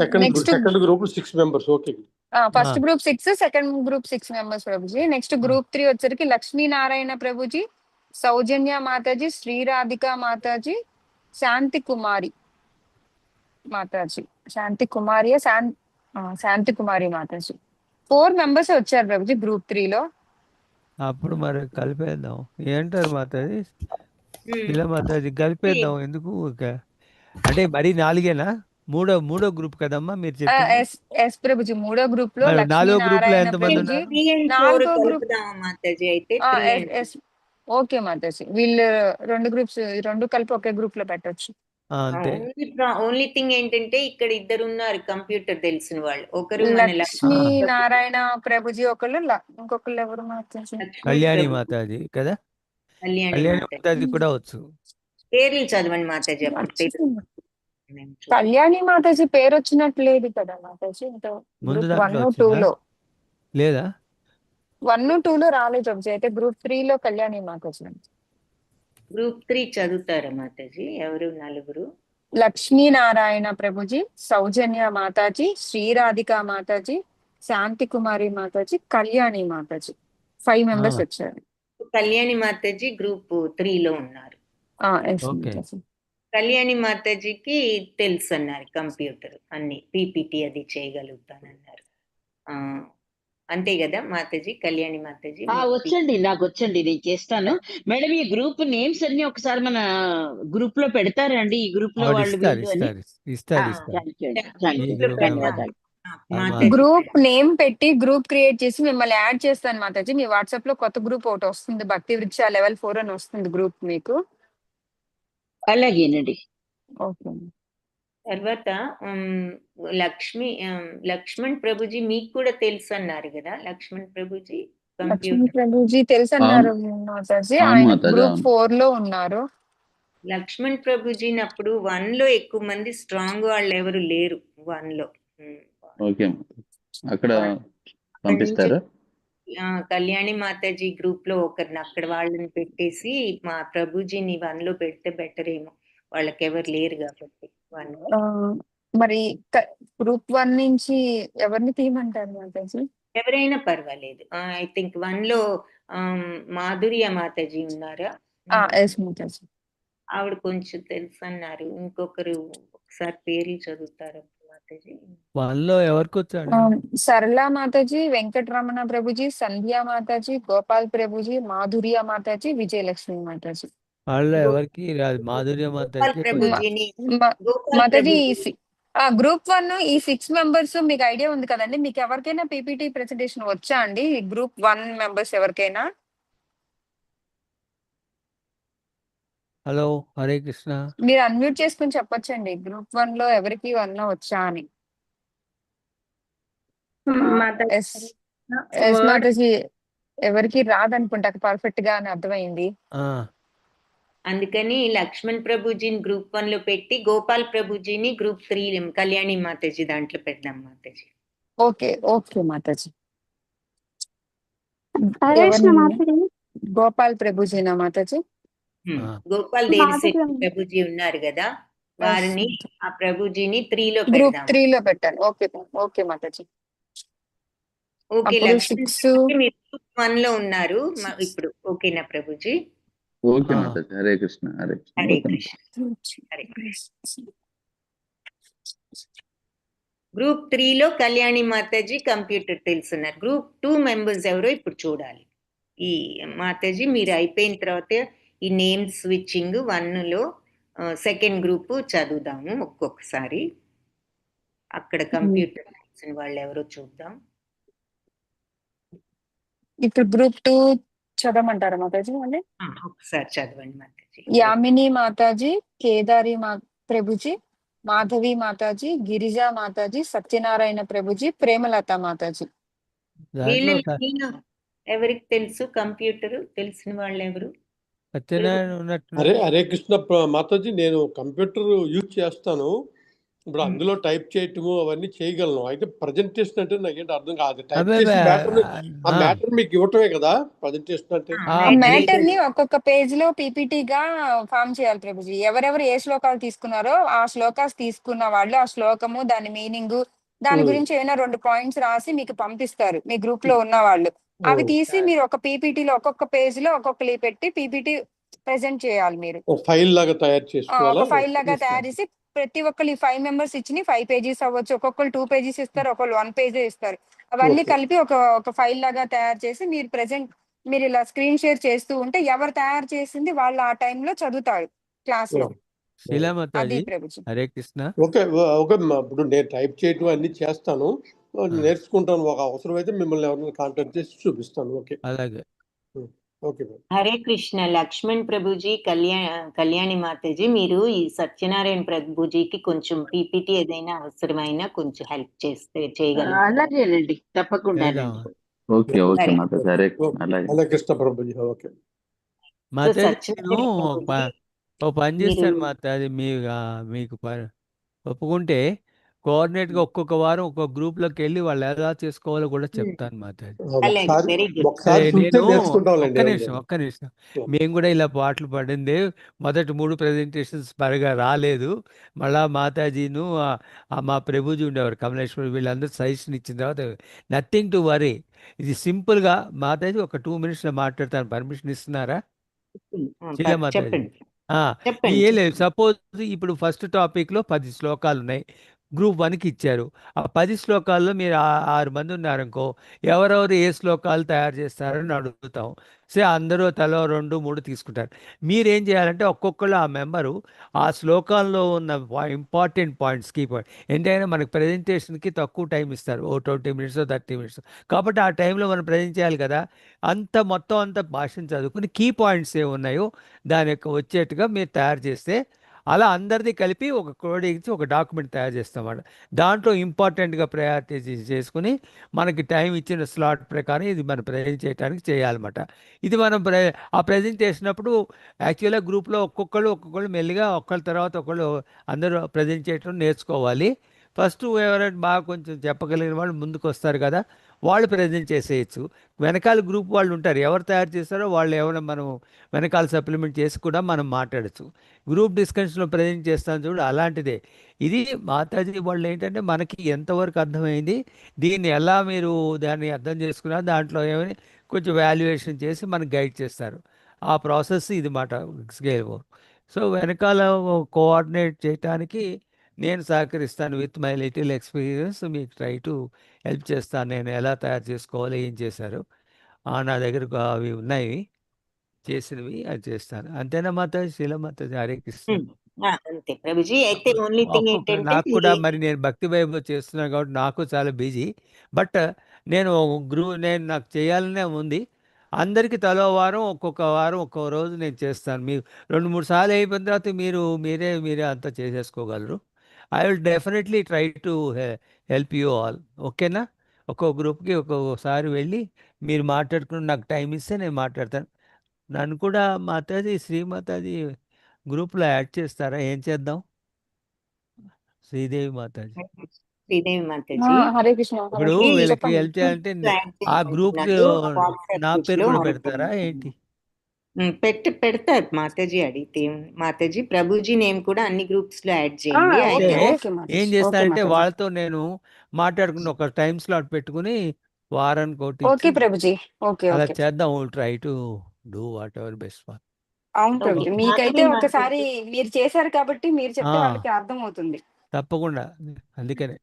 Second group 6 members. Okay, first group 6, second group 6 members Prabhuji. Next group 3 వచ్చరికి లక్ష్మీనారాయణ ప్రభుజీ, సౌజన్య మాతాజీ, శ్రీరాధిక మాతాజీ, శాంతి కుమారి మాతాజీ, శాంతి కుమారి మాతాజీ. 4 మెంబర్స్ వచ్చారు ప్రభుజీ గ్రూప్ 3 లో. అప్పుడు మరి కలిపేద్దాం ఏంటారు మాతాజీ? ఇలా మాతాజీ కలిపేద్దాం ఎందుకు? అంటే మరి 4ఏనా? మూడో గ్రూప్ కదమ్మా మీరు చెప్పి? ఎస్ ప్రభుజీ, 3వ గ్రూప్ లో 4వ గ్రూప్ లో ఎంతమంది ఉన్నారు? 4వ గ్రూప్ అయితే ఓకే మాతాజీ. వీళ్ళు 2 గ్రూప్స్ 2 కలిపి ఒకే గ్రూప్ లో పెట్టొచ్చు. అంతే. ఓన్లీ థింగ్ ఏంటంటే ఇక్కడ 2 ఉన్నారు కంప్యూటర్ తెలిసిన వాళ్ళు. ఒకరు లక్ష్మీ నారాయణ ప్రభుజీ, ఒకళ్ళు ఇంకొకళ్ళు ఎవరు మాతాజీ? కళ్యాణి మాతాజీ కదా? కళ్యాణి మాతాజీ కూడా వచ్చు. పేర్లు చదవండి మాతాజీ. కళ్యాణి మాతాజీ పేరు వచ్చినట్టు లేదు కదా మాతాజీ? ముందు దాంట్లో లేదా? 1, 2 లో రాలేదు ప్రభుజీ. అయితే గ్రూప్ 3 లో కళ్యాణి మాతాజీ. గ్రూప్ 3 చదువుతారా మాతాజీ? ఎవరు 4? లక్ష్మీనారాయణ ప్రభుజీ, సౌజన్య మాతాజీ, శ్రీరాధిక మాతాజీ, శాంతి కుమారి మాతాజీ, కళ్యాణి మాతాజీ. 5 మెంబర్స్ వచ్చారు. కళ్యాణి మాతాజీ గ్రూప్ 3 లో ఉన్నారు. కళ్యాణి మాతాజీకి తెలుసు అన్నారు కంప్యూటర్ అన్ని, పీపీటీ అది చేయగలుగుతానన్నారు. అంతే కదా మాతాజీ? కళ్యాణి మాతాజీ వచ్చండి, నాకు వచ్చండి, నేను చేస్తాను మేడం. ఈ గ్రూప్ నేమ్స్ అన్ని ఒకసారి మన గ్రూప్ లో పెడతారండి? ఈ గ్రూప్ లో వాళ్ళు గ్రూప్ నేమ్ పెట్టి గ్రూప్ క్రియేట్ చేసి మిమ్మల్ని యాడ్ చేస్తాను మాతాజీ. మీ వాట్సాప్ లో కొత్త గ్రూప్ ఒకటి వస్తుంది, భక్తి వృక్ష లెవెల్ 4 అని వస్తుంది గ్రూప్ మీకు. అలాగేనండి. ఓకే. తర్వాత లక్ష్మణ్ ప్రభుజీ మీకు కూడా తెలుసు అన్నారు కదా? లక్ష్మణ్ ప్రభుజీ తెలుసు అన్నారు మాతాజీ. ఆయన గ్రూప్ 4 లో ఉన్నారు. లక్ష్మణ్ ప్రభుజీ అప్పుడు 1 లో ఎక్కువ మంది స్ట్రాంగ్ వాళ్ళు ఎవరు లేరు 1 లో. ఓకే, అక్కడ పంపిస్తారా? కళ్యాణి మాతాజీ గ్రూప్ లో ఒకరిని అక్కడ వాళ్ళని పెట్టేసి మా ప్రభుజీని 1 లో పెడితే బెటర్ ఏమో, వాళ్ళకి ఎవరు లేరు కాబట్టి. మరి గ్రూప్ 1 నుంచి ఎవరిని తీయమంటారు మాతాజీ? ఎవరైనా పర్వాలేదు. ఐ థింక్ 1 లో మాధుర్య మాతాజీ ఉన్నారా? ఆవిడ కొంచెం తెలుసు అన్నారు. ఇంకొకరు ఒకసారి పేర్లు చదువుతారు మాతాజీ. వాళ్ళలో ఎవరికి వచ్చాడు? సరళా మాతాజీ, వెంకటరమణ ప్రభుజీ, సంధ్యా మాతాజీ, గోపాల్ ప్రభుజీ, మాధుర్య మాతాజీ, విజయలక్ష్మి మాతాజీ. వాళ్ళలో గో- ఎవరికి రాదు? మాధుర్య గోపాల్ మాతాజీ ప్రభుజీని గోపాల్ మాతాజీ ప్రభుజీ గ్రూప్ 1 ఈ 6 మెంబర్స్ మీకు ఐడియా ఉంది కదండి. మీకు ఎవరికైనా పీపీటీ ప్రెజెంటేషన్ వచ్చా అండి? గ్రూప్ 1 మెంబర్స్ ఎవరికైనా? హలో, హరే కృష్ణ. మీరు అన్మ్యూట్ చేసుకుని చెప్పొచ్చండి. గ్రూప్ 1 లో ఎవరికి అన్నా వచ్చా అని. మాతాజీ ఎస్ ఎస్ వర్డ్ మాతాజీ, ఎవరికి రాదనుకుంటా పర్ఫెక్ట్ గా అని అర్థమైంది. అందుకని లక్ష్మణ్ ప్రభుజీని గ్రూప్ 1 లో పెట్టి గోపాల్ ప్రభుజీని గ్రూప్ 3 కళ్యాణి మాతాజీ దాంట్లో పెడదాం మాతాజీ. ఓకే ఓకే మాతాజీ. హరే కృష్ణ ఎవరిని? మాతాజీ. గోపాల్ ప్రభుజీనా మాతాజీ? గోపాల్ మాధుర్య దేవిశెట్టి ప్రభుజీ ఉన్నారు కదా, వారిని ఆ ప్రభుజీని 3 లో గ్రూప్ పెడదాం. 3 లో పెట్టాను. ఓకే ఓకే మాతాజీ. ఓకే అప్పుడు లక్ష్మణ్ 6 ప్రభుజీ మీరు గ్రూప్ 1 లో ఉన్నారు ఇప్పుడు. ఓకేనా ప్రభుజీ? ఓకే మాతాజీ. హరే కృష్ణ, హరే కృష్ణ. హరే ఓకే కృష్ణ, హరే కృష్ణ. గ్రూప్ 3 లో కళ్యాణి మాతాజీ కంప్యూటర్ తెలుసున్నారు. గ్రూప్ 2 మెంబర్స్ ఎవరో ఇప్పుడు చూడాలి. ఈ మాతాజీ మీరు అయిపోయిన తర్వాత ఈ నేమ్ స్విచ్చింగ్ 1 లో సెకండ్ గ్రూప్ చదువుదాము ఒక్కొక్కసారి. అక్కడ కంప్యూటర్ తెలిసిన వాళ్ళు ఎవరో చూద్దాం. ఇప్పుడు గ్రూప్ 2 చదవమంటారా మాతాజీ? మళ్ళీ ఒకసారి చదవండి మాతాజీ. యామిని మాతాజీ, కేదారి ప్రభుజీ, మాధవి మాతాజీ, గిరిజా మాతాజీ, సత్యనారాయణ ప్రభుజీ, ప్రేమలత మాతాజీ. దాంట్లో వీళ్ళని ఎవరికి తెలుసు కంప్యూటర్ తెలిసిన వాళ్ళు ఎవరు? సత్యనారాయణ ఉన్నట్టు. హరే కృష్ణ మాతాజీ, నేను కంప్యూటర్ యూజ్ చేస్తాను. ఇప్పుడు అందులో టైప్ చేయటము అవన్నీ చేయగలను. అయితే ప్రజెంటేషన్ అంటే నాకేంటి అర్థం కాదు. టైప్ చేసి మ్యాటర్ మీకు ఇవ్వటమే కదా ప్రజెంటేషన్ అంటే. ఆ మ్యాటర్ ని ఒక్కొక్క పేజ్ లో పీపీటీ గా ఫామ్ చేయాలి ప్రభుజీ. ఎవరెవరు ఏ శ్లోకాలు తీసుకున్నారో ఆ శ్లోకాలు తీసుకున్న వాళ్ళు ఆ శ్లోకము, దాని మీనింగ్, దాని గురించి ఏమైనా 2 పాయింట్స్ రాసి మీకు పంపిస్తారు మీ గ్రూప్ లో ఉన్న వాళ్ళు. అవి తీసి మీరు ఒక పీపీటీలో ఒక్కొక్క పేజ్ లో ఒక్కొక్కరి పెట్టి పీపీటీ ప్రెజెంట్ చేయాలి. మీరు ఫైల్ లాగా తయారు చేసుకోవాలా? ఒక ఫైల్ లాగా తయారు చేసి ప్రతి ఒక్కరు 5 మెంబర్స్ ఇచ్చి 5 పేజెస్ అవ్వచ్చు, ఒక్కొక్కరు 2 పేజెస్ ఇస్తారు, ఒకళ్ళు 1 పేజ్ ఇస్తారు. అవన్నీ కలిపి ఒక ఫైల్ లాగా తయారు చేసి మీరు ఇలా స్క్రీన్ షేర్ చేస్తూ ఉంటే ఎవరు తయారు చేసింది వాళ్ళు ఆ టైంలో చదువుతారు క్లాస్ లో. శీలామాతాజీ, హరే కృష్ణ. ఓకే ఓకే, ఇప్పుడు నేను టైప్ చేయటం అన్ని చేస్తాను, నేర్చుకుంటాను. ఒక అవసరం అయితే మిమ్మల్ని ఎవరైనా కాంటాక్ట్ చేసి చూపిస్తాను. ఓకే అలాగే. ఓకే. హరే కృష్ణ. లక్ష్మణ్ ప్రభుజీ, కళ్యాణి మాతాజీ, మీరు ఈ సత్యనారాయణ ప్రభుజీకి కొంచెం పీపీటీ ఏదైనా అవసరమైనా కొంచెం హెల్ప్ చేస్తే చేయగలరు. అలాగేనండి, తప్పకుండా. ఓకే ఓకే మాతాజీ. హరే హరే కృష్ణ ప్రభుజీ. ఓకే మాతాజీ, నేను ఓ పని చేస్తాను మాతాజీ. మీకు ఒప్పుకుంటే కోఆర్డినేట్గా ఒక్కొక్క వారం ఒక్కొక్క గ్రూప్ లోకి వెళ్ళి వాళ్ళు ఎలా చేసుకోవాలో కూడా చెప్తాను మాతాజీ. నేను ఒక్క నిమిషం మేము కూడా ఇలా పాటలు పడింది. మొదటి 3 ప్రెజెంటేషన్స్ పరగా రాలేదు. మళ్ళా మాతాజీను మా ప్రభుజీ ఉండేవారు కమలేశ్వరి, వీళ్ళందరూ సజెషన్ ఇచ్చిన తర్వాత నథింగ్ టు వరీ. ఇది సింపుల్గా మాతాజీ ఒక 2 minutes మాట్లాడతాను. పర్మిషన్ ఇస్తున్నారా? శీలా మాతాజీ. ఏం లేదు, సపోజ్ ఇప్పుడు ఫస్ట్ టాపిక్లో 10 శ్లోకాలు ఉన్నాయి. గ్రూప్ 1కి ఇచ్చారు. ఆ 10 శ్లోకాల్లో మీరు 6 మంది ఉన్నారనుకో, ఎవరెవరు ఏ శ్లోకాలు తయారు చేస్తారని అడుగుతాం. అందరూ తలో 2, 3 తీసుకుంటారు. మీరేం చేయాలంటే ఒక్కొక్కళ్ళు ఆ మెంబరు ఆ శ్లోకాల్లో ఉన్న ఇంపార్టెంట్ పాయింట్స్, కీ పాయింట్. ఏంటైనా మనకి ప్రజెంటేషన్కి తక్కువ టైం ఇస్తారు, 20 minutes 30 minutes. కాబట్టి ఆ టైంలో మనం ప్రజెంట్ చేయాలి కదా. మొత్తం అంతా భాషను చదువుకుని కీ పాయింట్స్ ఏమున్నాయో దాని యొక్క వచ్చేట్టుగా మీరు తయారు చేస్తే అలా అందరిది కలిపి ఒక కోడించి ఒక డాక్యుమెంట్ తయారు చేస్తామన్నమాట. దాంట్లో ఇంపార్టెంట్గా ప్రయారిటీ చేసుకుని మనకి టైం ఇచ్చిన స్లాట్ ప్రకారం ఇది మనం ప్రజెంట్ చేయడానికి చేయాలన్నమాట. ఇది మనం ఆ ప్రజెంట్ చేసినప్పుడు యాక్చువల్గా గ్రూప్లో ఒక్కొక్కళ్ళు మెల్లిగా ఒకళ్ళ తర్వాత ఒకళ్ళు అందరూ ప్రజెంట్ చేయడం నేర్చుకోవాలి. ఫస్ట్ ఎవరైనా బాగా కొంచెం చెప్పగలిగిన వాళ్ళు ముందుకు వస్తారు కదా, వాళ్ళు ప్రజెంట్ చేసేయచ్చు. వెనకాల గ్రూప్ వాళ్ళు ఉంటారు, ఎవరు తయారు చేస్తారో వాళ్ళు ఏమైనా మనం వెనకాల సప్లిమెంట్ చేసి కూడా మనం మాట్లాడచ్చు. గ్రూప్ డిస్కషన్లో ప్రజెంట్ చేస్తాను చూడు, అలాంటిదే ఇది. మాతాజీ వాళ్ళు ఏంటంటే మనకి ఎంతవరకు అర్థమైంది, దీన్ని ఎలా మీరు దాన్ని అర్థం చేసుకున్నారు, దాంట్లో ఏమని కొంచెం వాల్యుయేషన్ చేసి మనకు గైడ్ చేస్తారు. ఆ ప్రాసెస్ ఇది మాట స్కేల్. సో వెనకాల కోఆర్డినేట్ చేయడానికి నేను సహకరిస్తాను విత్ మై లిటిల్ ఎక్స్పీరియన్స్. మీకు ట్రై టు హెల్ప్ చేస్తాను. నేను ఎలా తయారు చేసుకోవాలో ఏం చేశారు నా దగ్గర అవి ఉన్నాయి చేసినవి, అది చేస్తాను. అంతేనా మాతాజీ? శీల మాతాజీ, హరే కృష్ణ. అంతే ప్రభుజీ. అయితే ఓన్లీ థింగ్ ఏంటంటే నాకు కూడా మరి నేను భక్తి వైభవ్ చేస్తున్నాను కాబట్టి నాకు చాలా బిజీ. బట్ నేను నాకు చేయాలనే ఉంది. అందరికీ తలో వారం ఒక్కొక్క రోజు నేను చేస్తాను. మీరు 2-3 సార్లు అయిపోయిన తర్వాత మీరే అంతా చేసేసుకోగలరు. I will definitely try to help you all. ఓకేనా? ఒక్కొక్క గ్రూప్కి ఒక్కొక్కసారి వెళ్ళి మీరు మాట్లాడుకుని నాకు టైం ఇస్తే నేను మాట్లాడతాను. నన్ను కూడా మాతాజీ, శ్రీమాతాజీ గ్రూప్లో యాడ్ చేస్తారా? ఏం చేద్దాం? శ్రీదేవి మాతాజీ, శ్రీదేవి మాతాజీ హరే కృష్ణ. ఇప్పుడు వీళ్ళకి హెల్ప్ చేయాలంటే ఆ గ్రూప్ నా పేరు కూడా పెడతారా ఏంటి? పెడతారు మాతాజీ. అడిగితే మాతాజీ ప్రభుజీ నేమ్ కూడా అన్ని గ్రూప్స్ లో యాడ్ చేయండి. ఏం చేస్తానంటే వాళ్ళతో నేను మాట్లాడుకుని ఒక టైం స్లాట్ పెట్టుకుని వారానికి ఒకటి ప్రభుజీ. అలా చేద్దాం. Try to do what ever best for. అవును ప్రభుజీ. మీకైతే ఒకసారి మీరు చేశారు కాబట్టి మీరు చెప్తే వాళ్ళకి అర్థం అవుతుంది. తప్పకుండా. అందుకనే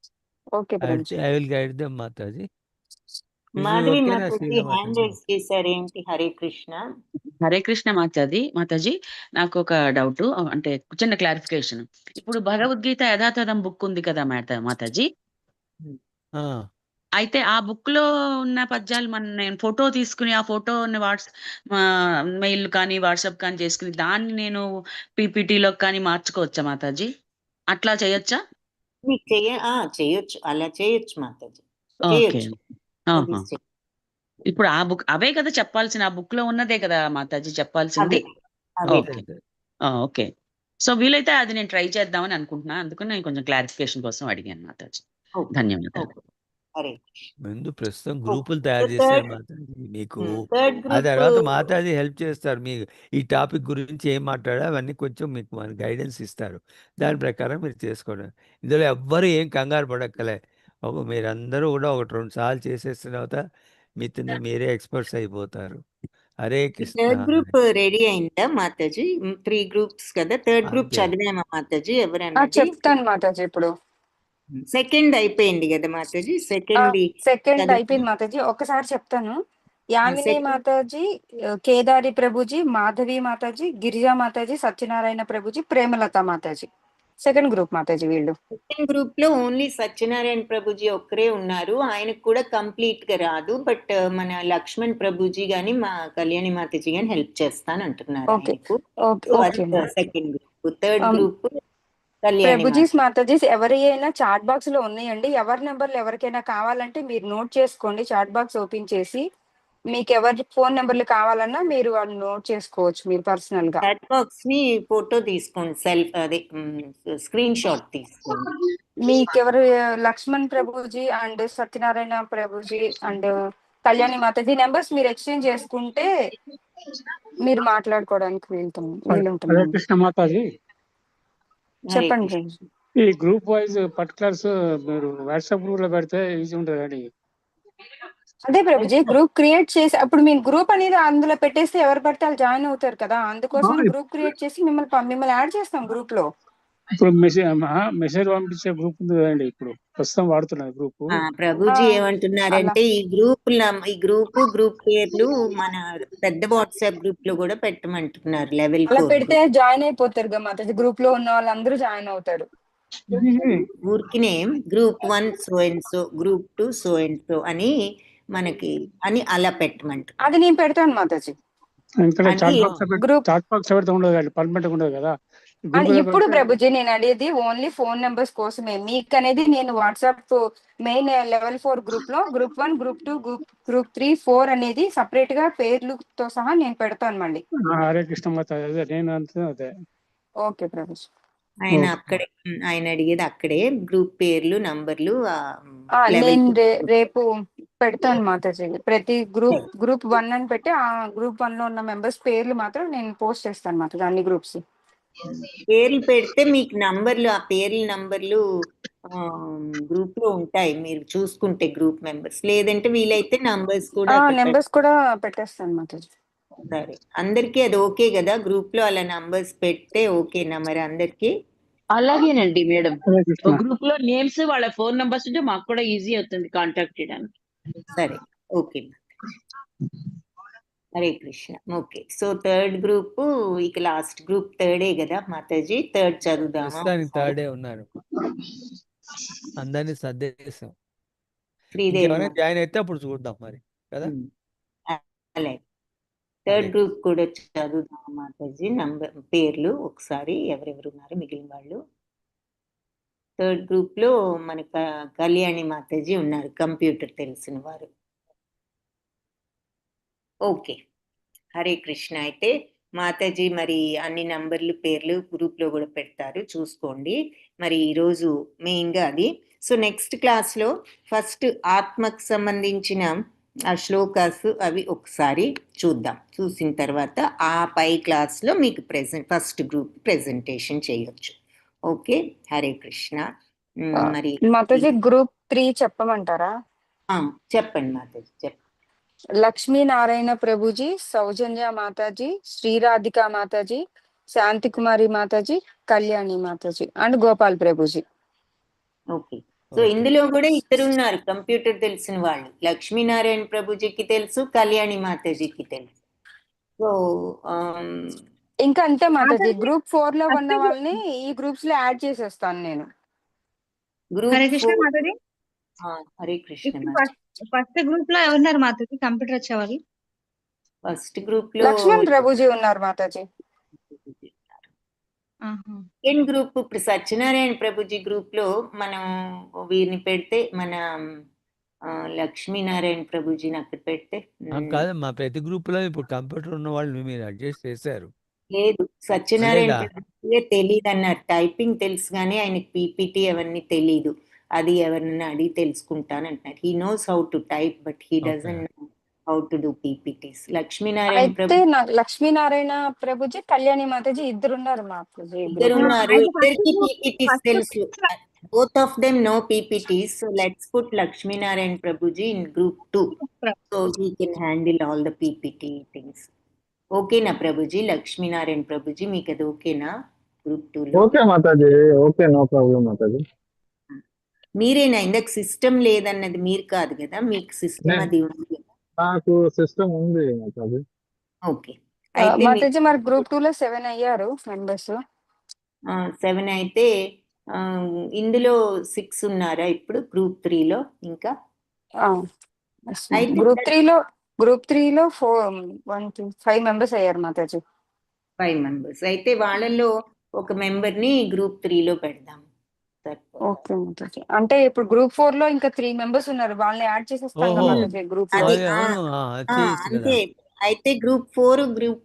ఐ విల్ గైడ్ దెమ్ మాతాజీ. మాధవి మాతాజీ హ్యాండ్ రైజ్ చేశారేంటి? హరే కృష్ణ. హరే కృష్ణ మాతాజీ. నాకు ఒక డౌట్, అంటే చిన్న క్లారిఫికేషన్. ఇప్పుడు భగవద్గీత యథాతథం బుక్ ఉంది కదా మాతాజీ, అయితే ఆ బుక్ లో ఉన్న పద్యాలు నేను ఫోటో తీసుకుని ఆ ఫోటోని మెయిల్ కానీ వాట్సాప్ కానీ చేసుకుని దాన్ని నేను పీపీటీలో కానీ మార్చుకోవచ్చా మాతాజీ? అట్లా చేయొచ్చా? మీకు చేయొచ్చు, అలా చేయొచ్చు మాతాజీ. ఇప్పుడు ఆ బుక్ అవే కదా చెప్పాల్సిన, ఆ బుక్ లో ఉన్నదే కదా మాతాజీ చెప్పాల్సింది. ఓకే. సో వీలైతే అది నేను ట్రై చేద్దామని అనుకుంటున్నా. అందుకని నేను కొంచెం క్లారిఫికేషన్ కోసం అడిగాను మాతాజీ. ధన్యవాదాలు. ముందు ప్రస్తుతం గ్రూపులు తయారు చేస్తారు మాతాజీ మీకు. ఆ తర్వాత మాతాజీ హెల్ప్ చేస్తారు. మీకు ఈ టాపిక్ గురించి ఏం మాట్లాడా అవన్నీ కొంచెం మీకు మన గైడెన్స్ ఇస్తారు. దాని ప్రకారం మీరు చేసుకోవడం. ఇందులో ఎవ్వరు ఏం కంగారు పడక్కలే. మీరందరూ కూడా 1-2 సార్లు చేసేసిన తర్వాత మీరే ఎక్స్పర్ట్స్ అయిపోతారు. Hare Krishna. Third group ready అయిందా మాతాజీ? 3 గ్రూప్స్ కదా. థర్డ్ గ్రూప్ చదివామా మాతాజీ? ఎవరైనా చెప్తాను మాతాజీ. ఇప్పుడు సెకండ్ అయిపోయింది కదా మాతాజీ? సెకండ్ అయిపోయింది మాతాజీ. ఒక్కసారి చెప్తాను. యామిని మాతాజీ, కేదారి ప్రభుజీ, మాధవి మాతాజీ, గిరిజా మాతాజీ, సత్యనారాయణ ప్రభుజీ, ప్రేమలత మాతాజీ. సెకండ్ గ్రూప్ మాతాజీ. వీళ్ళు సెకండ్ గ్రూప్ లో ఓన్లీ సత్యనారాయణ ప్రభుజీ ఒక్కరే ఉన్నారు. ఆయనకు కూడా కంప్లీట్ గా రాదు. బట్ మన లక్ష్మణ్ ప్రభుజీ గాని మా కళ్యాణి మాతాజీ గాని హెల్ప్ చేస్తాను అంటున్నారు. Second group. థర్డ్ గ్రూప్ ప్రభుజీస్ మాతాజీస్ ఎవరైనా చాట్ బాక్స్ లో ఉన్నాయండి. ఎవరి నెంబర్లు ఎవరికైనా కావాలంటే మీరు నోట్ చేసుకోండి. చాట్ బాక్స్ ఓపెన్ చేసి మీకు ఎవరి ఫోన్ నెంబర్లు కావాలన్నా మీరు వాళ్ళు నోట్ చేసుకోవచ్చు. మీరు పర్సనల్ గా చాట్ బాక్స్ ని ఫోటో తీసుకోండి. స్క్రీన్ షాట్ తీసుకోండి. మీకు ఎవరు Laxman Prabhuji and Satyanarayana Prabhuji and Kalyani Mataji numbers మీరు ఎక్స్చేంజ్ చేసుకుంటే మీరు మాట్లాడుకోవడానికి వీలుంటుంది. కృష్ణ మాతాజీ చెప్పండి. ఈ గ్రూప్ వైజ్ పర్టికులర్స్ మీరు వాట్సాప్ గ్రూప్ లో పెడితే ఈజీ ఉంటుంది అండి. అదే ప్రభుజీ, గ్రూప్ క్రియేట్ చేసి అప్పుడు మీ గ్రూప్ అనేది అందులో పెట్టేస్తే ఎవరు పడితే వాళ్ళు జాయిన్ అవుతారు కదా. అందుకోసం గ్రూప్ క్రియేట్ చేసి మిమ్మల్ని యాడ్ చేస్తాం గ్రూప్ లో. ఇప్పుడు మెసేజ్ పంపించే గ్రూప్ ఉంది కదండి, ఇప్పుడు ప్రస్తుతం వాడుతున్నారు గ్రూప్. ప్రభుజీ ఏమంటున్నారంటే ఈ గ్రూప్ పేర్లు మన పెద్ద వాట్సాప్ గ్రూప్ లో కూడా పెట్టమంటున్నారు. లెవెల్ అలా పెడితే జాయిన్ అయిపోతారు కదా మాతాజీ. గ్రూప్ లో ఉన్న వాళ్ళందరూ జాయిన్ అవుతారు. ఊరికినే group 1 so and so, group 2 so and so అని మనకి అని అలా పెట్టమంటారు. అది నేను పెడతాను మాతాజీ. ఇప్పుడు ప్రభుజీ నేను అడిగేది ఓన్లీ ఫోన్ నెంబర్స్ కోసమే. మీకు అనేది నేను వాట్సాప్ మెయిన్ లెవెల్ 4 గ్రూప్ లో గ్రూప్ 1, గ్రూప్ 2, గ్రూప్ 3, 4 అనేది సపరేట్ గా పేర్లతో సహా నేను పెడతాను మళ్ళీ. హరే కృష్ణ అదే. ఓకే ప్రభుజీ. ఆయన అడిగేది అక్కడే గ్రూప్ పేర్లు నంబర్లు నేను రేపు పెడతాను మాతాజీ. ప్రతి గ్రూప్ 1 అని పెట్టి ఆ గ్రూప్ 1 లో ఉన్న మెంబర్స్ పేర్లు మాత్రం నేను పోస్ట్ చేస్తాను మాతాజీ. అన్ని గ్రూప్స్ పేర్లు పెడితే మీకు నంబర్లు, ఆ పేర్ల నంబర్లు గ్రూప్ లో ఉంటాయి. మీరు చూసుకుంటే గ్రూప్ మెంబర్స్, లేదంటే వీలైతే నంబర్స్ కూడా పెట్టేస్తాను మాతాజీ. సరే, అందరికి అది ఓకే కదా? గ్రూప్ లో అలా నంబర్స్ పెడితే ఓకేనా మరి అందరికి? అలాగేనండి మేడం. హరే ఒక కృష్ణ. గ్రూప్ లో నేమ్స్ వాళ్ళ ఫోన్ నంబర్స్ ఉంటే మాకు కూడా ఈజీ అవుతుంది కాంటాక్ట్ చేయడానికి. సరే, okay. Hare Krishna. Okay, so third group ఇక లాస్ట్ గ్రూప్ థర్డే కదా మాతాజీ? థర్డ్ చదువుదామా ప్రస్తుతానికి ఒకసారి? థర్డే ఉన్నారు, అందరినీ సర్దేశాం. శ్రీదేవి ఇంకెవరైనా మాత. జాయిన్ అయితే అప్పుడు చూద్దాం మరి కదా. అలాగే హరే థర్డ్ గ్రూప్ కూడా చదువుదాం మాతాజీ. నంబర్ పేర్లు ఒకసారి ఎవరెవరు ఉన్నారు మిగిలిన వాళ్ళు. థర్డ్ గ్రూప్ లో మన కళ్యాణి మాతాజీ ఉన్నారు, కంప్యూటర్ తెలిసిన వారు. ఓకే, హరే కృష్ణ. అయితే మాతాజీ మరి అన్ని నంబర్లు పేర్లు గ్రూప్ లో కూడా పెడతారు, చూసుకోండి. మరి ఈరోజు మెయిన్గా అది. సో నెక్స్ట్ క్లాస్లో ఫస్ట్ ఆత్మకు సంబంధించిన ఆ శ్లోకాస్ అవి ఒకసారి చూద్దాం. చూసిన తర్వాత ఆ పై క్లాస్లో మీకు ఫస్ట్ గ్రూప్ ప్రెజెంటేషన్ చేయొచ్చు. ఓకే, హరే కృష్ణ. మరి మాతాజీ గ్రూప్ 3 చెప్పమంటారా? చెప్పండి మాతాజీ, చెప్పండి. లక్ష్మీనారాయణ ప్రభుజీ, సౌజన్య మాతాజీ, శ్రీరాధిక మాతాజీ, శాంతి కుమారి Mataji, Kalyani Mataji and Gopal Prabhuji. Okay, so ఇందులో కూడా ఇద్దరు ఉన్నారు కంప్యూటర్ తెలిసిన వాళ్ళు. లక్ష్మీనారాయణ ప్రభుజీకి తెలుసు, కళ్యాణి మాతాజీకి తెలుసు. సో ఇంకా అంతే మాతాజీ, గ్రూప్ 4 లో ఉన్న వాళ్ళని ఈ గ్రూప్స్ లో యాడ్ చేసేస్తాను నేను. Group Hare Krishna Mataji. Hare Krishna. First group లో ఎవరున్నారు మాతాజీ కంప్యూటర్ వచ్చేవాళ్ళు? ఫస్ట్ గ్రూప్ లో లక్ష్మణ్ ప్రభుజీ ఉన్నారు మాతాజీ. సెకండ్ గ్రూప్ ఇప్పుడు సత్యనారాయణ ప్రభుజీ గ్రూప్ లో మనం వీరిని పెడితే మన లక్ష్మీనారాయణ ప్రభుజీని అక్కడ పెడితే కాదు, మా ప్రతి గ్రూప్ లో ఇప్పుడు కంప్యూటర్ ఉన్న వాళ్ళు మీరు అడ్జస్ట్ చేశారు. లేదు, సత్యనారాయణ ప్రభుజీ తెలియదు అన్నారు. టైపింగ్ తెలుసు కానీ ఆయనకి పీపీటీ అవన్నీ తెలీదు. అది ఎవరినైనా అడిగి తెలుసుకుంటాను అంటున్నారు. He knows how to type but he doesn't know how to do PPTs. Lakshminarayana Prabhuji, Lakshminarayana Prabhuji, Kalyani Mataji ఇద్దరు ఉన్నారు మాతాజీ. ఇద్దరు ఉన్నారు, ఇద్దరికి పీపీటీస్ తెలుసు. Both of them know PPTs, so let's put Lakshmi Narayan Prabhuji in group 2, so he can handle all the PPT things. Okay na Prabhuji? Lakshmi Narayan Prabhuji, meeku adi okay na group 2 lo? Okay Mataji, okay, no problem Mataji. మీరేనా ఇందాక సిస్టమ్ లేదన్నది? మీరు కాదు కదా, మీకు సిస్టమ్ అది ఉంది? నాకు సిస్టమ్ ఉంది మాతాజీ. ఓకే, అయితే మాతాజీ మరి గ్రూప్ 2 లో 7 అయ్యారు మెంబర్స్. 7 అయితే ఇందులో 6 ఉన్నారా ఇప్పుడు గ్రూప్ 3 లో? ఇంకా గ్రూప్ 3 లో 5 మెంబర్స్ అయ్యారు మాతాజీ. 5 మెంబర్స్ అయితే వాళ్ళలో ఒక మెంబర్ ని గ్రూప్ 3 లో పెడదాం. ఓకే మాతాజీ, అంటే ఇప్పుడు గ్రూప్ 4 లో ఇంకా 3 మెంబర్స్ ఉన్నారు, వాళ్ళని యాడ్ చేసేస్తాం కదా మాతాజీ గ్రూప్ లో. అంతే, అయితే గ్రూప్ 4 గ్రూప్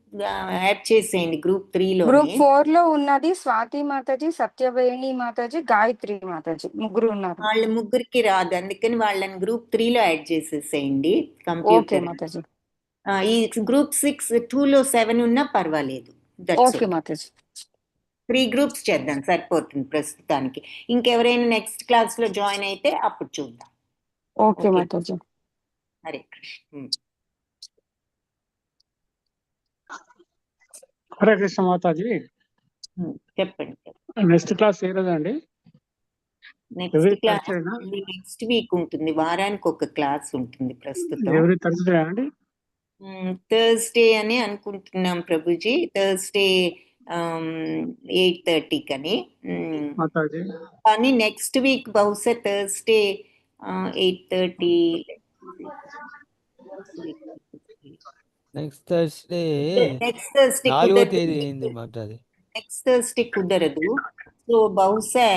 యాడ్ చేసేయండి గ్రూప్ 3 లో. గ్రూప్ 4 లో ఉన్నది స్వాతి మాతాజీ, సత్యవేణి మాతాజీ, గాయత్రి మాతాజీ, ముగ్గురు ఉన్నారు. వాళ్ళ ముగ్గురికి రాదు, అందుకని వాళ్ళని గ్రూప్ 3 లో యాడ్ చేసేసేయండి కంప్యూటర్. ఈ గ్రూప్ 2 లో 7 ఉన్నా పర్వాలేదు. ఓకే మాతాజీ, 3 గ్రూప్స్ చేద్దాం, సరిపోతుంది ప్రస్తుతానికి. ఇంకెవరైనా నెక్స్ట్ క్లాస్ లో జాయిన్ అయితే అప్పుడు చూద్దాం. ఓకే మాతాజీ, హరే కృష్ణ. హరే కృష్ణ మాతాజీ. చెప్పండి. నెక్స్ట్ క్లాస్ ఏ రోజు అండి? నెక్స్ట్ క్లాస్ నెక్స్ట్ వీక్ ఉంటుంది, వారానికి ఒక క్లాస్ ఉంటుంది ప్రస్తుతం. ఎవరి థర్స్డే అండి? థర్స్డే అని అనుకుంటున్నాం ప్రభుజీ, థర్స్డే 8:30 కని. కానీ నెక్స్ట్ వీక్ బహుశా థర్స్డే 8:30. నెక్స్ట్ థర్స్డే 4వ తేదీ అయింది మాట్లాడి. నెక్స్ట్ థర్స్డే కుదరదు, సో బహుశా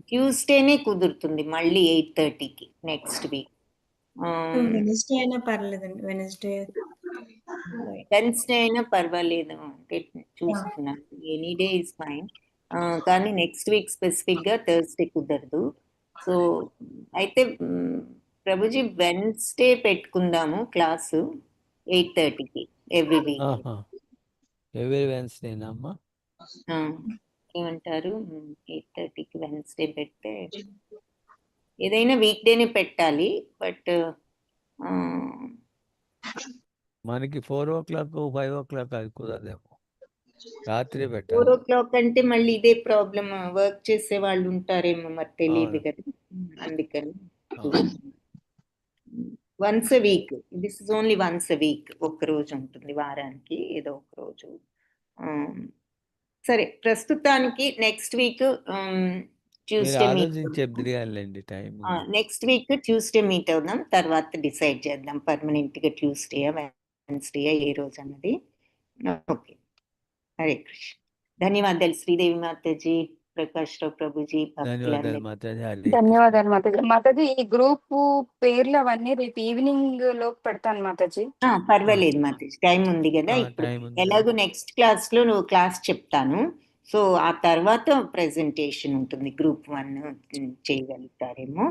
ట్యూస్డేనే కుదురుతుంది మళ్ళీ 8:30కి నెక్స్ట్ వీక్. వెనస్డే అయినా పర్లేదండి, వెనస్డే అయినా పర్వాలేదు అంటే చూస్తున్నాను. ఎనీ డే ఇస్ ఫైన్, కానీ నెక్స్ట్ వీక్ స్పెసిఫిక్ గా థర్స్డే కుదరదు. సో అయితే ప్రభుజీ వెన్స్డే పెట్టుకుందాము క్లాసు 8:30కి ఎవ్రీ వీక్. ఎవ్రీ వెన్స్డేనమ్మా? ఏమంటారు? 8:30కి వెన్స్డే పెడితే ఏదైనా వీక్ డేనే పెట్టాలి, బట్ మనకి 4 o'clock 5 o'clock అది కుదరదేమో. రాత్రే 4 పెట్టాలి. o'clock అంటే మళ్ళీ ఇదే ప్రాబ్లమ్. వర్క్ చేసే వాళ్ళు ఉంటారేమో మరి తెలియదు అవును. కదా. అందుకని అవును. Once a week. This is only once a week. ఒక్క రోజు ఉంటుంది వారానికి, ఏదో ఒక రోజు. సరే, ప్రస్తుతానికి నెక్స్ట్ వీక్ మీరు ట్యూస్డే మీట్ ఆలోచించి అవుదాం. చెప్దురు కానిలేండి, టైం ఉంది. నెక్స్ట్ వీక్ ట్యూస్డే మీట్ అవుదాం. తర్వాత డిసైడ్ చేద్దాం పర్మనెంట్గా ట్యూస్డే వెన్స్డే ఏ రోజు అన్నది. ఓకే, హరే కృష్ణ. ధన్యవాదాలు శ్రీదేవి మాతాజీ, ప్రకాష్ రావు ప్రభుజీ, ధన్యవాదాలు భక్తులందరికీ. మాతాజీ. హరే కృష్ణ. ధన్యవాదాలు మాతాజీ. మాతాజీ ఈ గ్రూప్ పేర్లు అవన్నీ రేపు ఈవినింగ్ లోపు పెడతాను మాతాజీ. పర్వాలేదు మాతాజీ, టైం ఉంది కదా. ఇప్పుడు టైం ఉంది కదా. ఎలాగో నెక్స్ట్ క్లాస్ లో నువ్వు క్లాస్ చెప్తాను. సో ఆ తర్వాత ప్రెజెంటేషన్ ఉంటుంది. గ్రూప్ 1 చేయగలుగుతారేమో.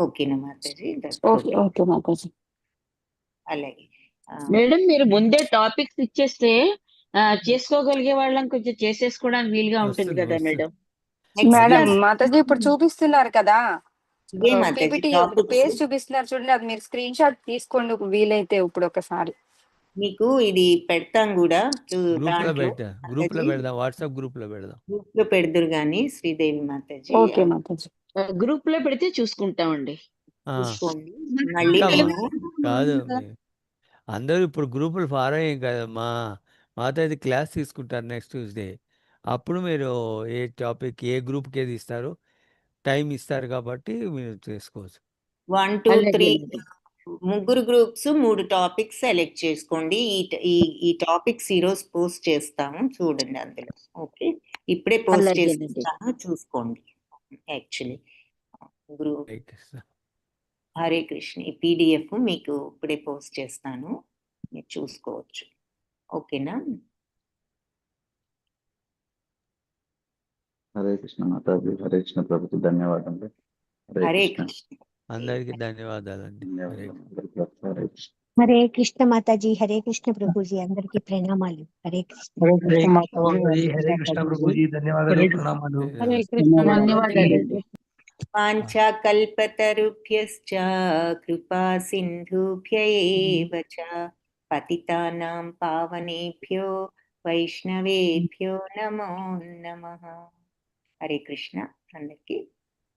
ఓకేనా మాతాజీ? Okay okay Mataji. అలాగే మేడం, మీరు ముందే టాపిక్స్ ఇచ్చేస్తే చేసుకోగలిగే వాళ్ళని కొంచెం చేసేసుకోవడానికి వీలుగా ఉంటుంది వస్తుంది కదా వస్తుంది. Madam. Next madam class Mataji ఇప్పుడు చూపిస్తున్నారు కదా ఇదే మాతాజీ పీపీటీ ఒకటి పేజ్ టాపిక్స్. చూపిస్తున్నారు చూడండి, అది మీరు స్క్రీన్ షాట్ తీసుకోండి వీలైతే ఇప్పుడు ఒకసారి. మీకు ఇది పెడతాం కూడా గ్రూప్ లో దాంట్లో పెడదాం, గ్రూప్ లో పెడదాం, వాట్సాప్ గ్రూప్ లో పెడదాం. గ్రూప్ లో పెడదురు కానీ శ్రీదేవి మాతాజీ ఓకే మాతాజీ. గ్రూప్ లో పెడితే చూసుకుంటామండి. చూసుకోండి. మళ్ళీ ఇంకా నేను కాదు, అందరూ ఇప్పుడు గ్రూపులు ఫాలో అయ్యాం కదా. మాతాజీ క్లాస్ తీసుకుంటారు నెక్స్ట్ ట్యూస్డే. అప్పుడు మీరు ఏ టాపిక్ ఏ గ్రూప్కి ఏది ఇస్తారు, టైం ఇస్తారు కాబట్టి మీరు చేసుకోవచ్చు. 1 2 3 అలాగేనండి. 3 గ్రూప్స్ 3 టాపిక్స్ సెలెక్ట్ చేసుకోండి. ఈ టాపిక్స్ ఈరోజు పోస్ట్ చేస్తాము, చూడండి అందులో. ఓకే, ఇప్పుడే పోస్ట్ అలాగేనండి. చేస్తాను, చూసుకోండి. Actually group Hare Krishna. హరే కృష్ణ. ఈ పీడిఎఫ్ మీకు ఇప్పుడే పోస్ట్ చేస్తాను, మీరు చూసుకోవచ్చు. ఓకేనా? హరే కృష్ణ మాతాజీ. హరే కృష్ణ ప్రభుజీ. ధన్యవాదాలు. హరే కృష్ణ. అందరికీ ధన్యవాదాలండి. హరే హరే కృష్ణ. హరే కృష్ణ మాతాజీ, హరే కృష్ణ ప్రభుజీ, అందరికీ ప్రణామాలు. హరే కృష్ణ. హరే హరే కృష్ణ కృష్ణ మాతాజీ, మాతాజీ. హరే కృష్ణ మాతాజీ. ప్రభుజీ, ధన్యవాదాలు, హరే కృష్ణ. ప్రణామాలు. హరే కృష్ణ మాతాజీ. ధన్యవాదాలు. వాంఛాకల్పతరుభ్యశ్చ కృపా సింధుభ్య ఏవ చ పతితానాం పావనేభ్యో వైష్ణవేభ్యో నమో నమః. హరే కృష్ణ. అందరికీ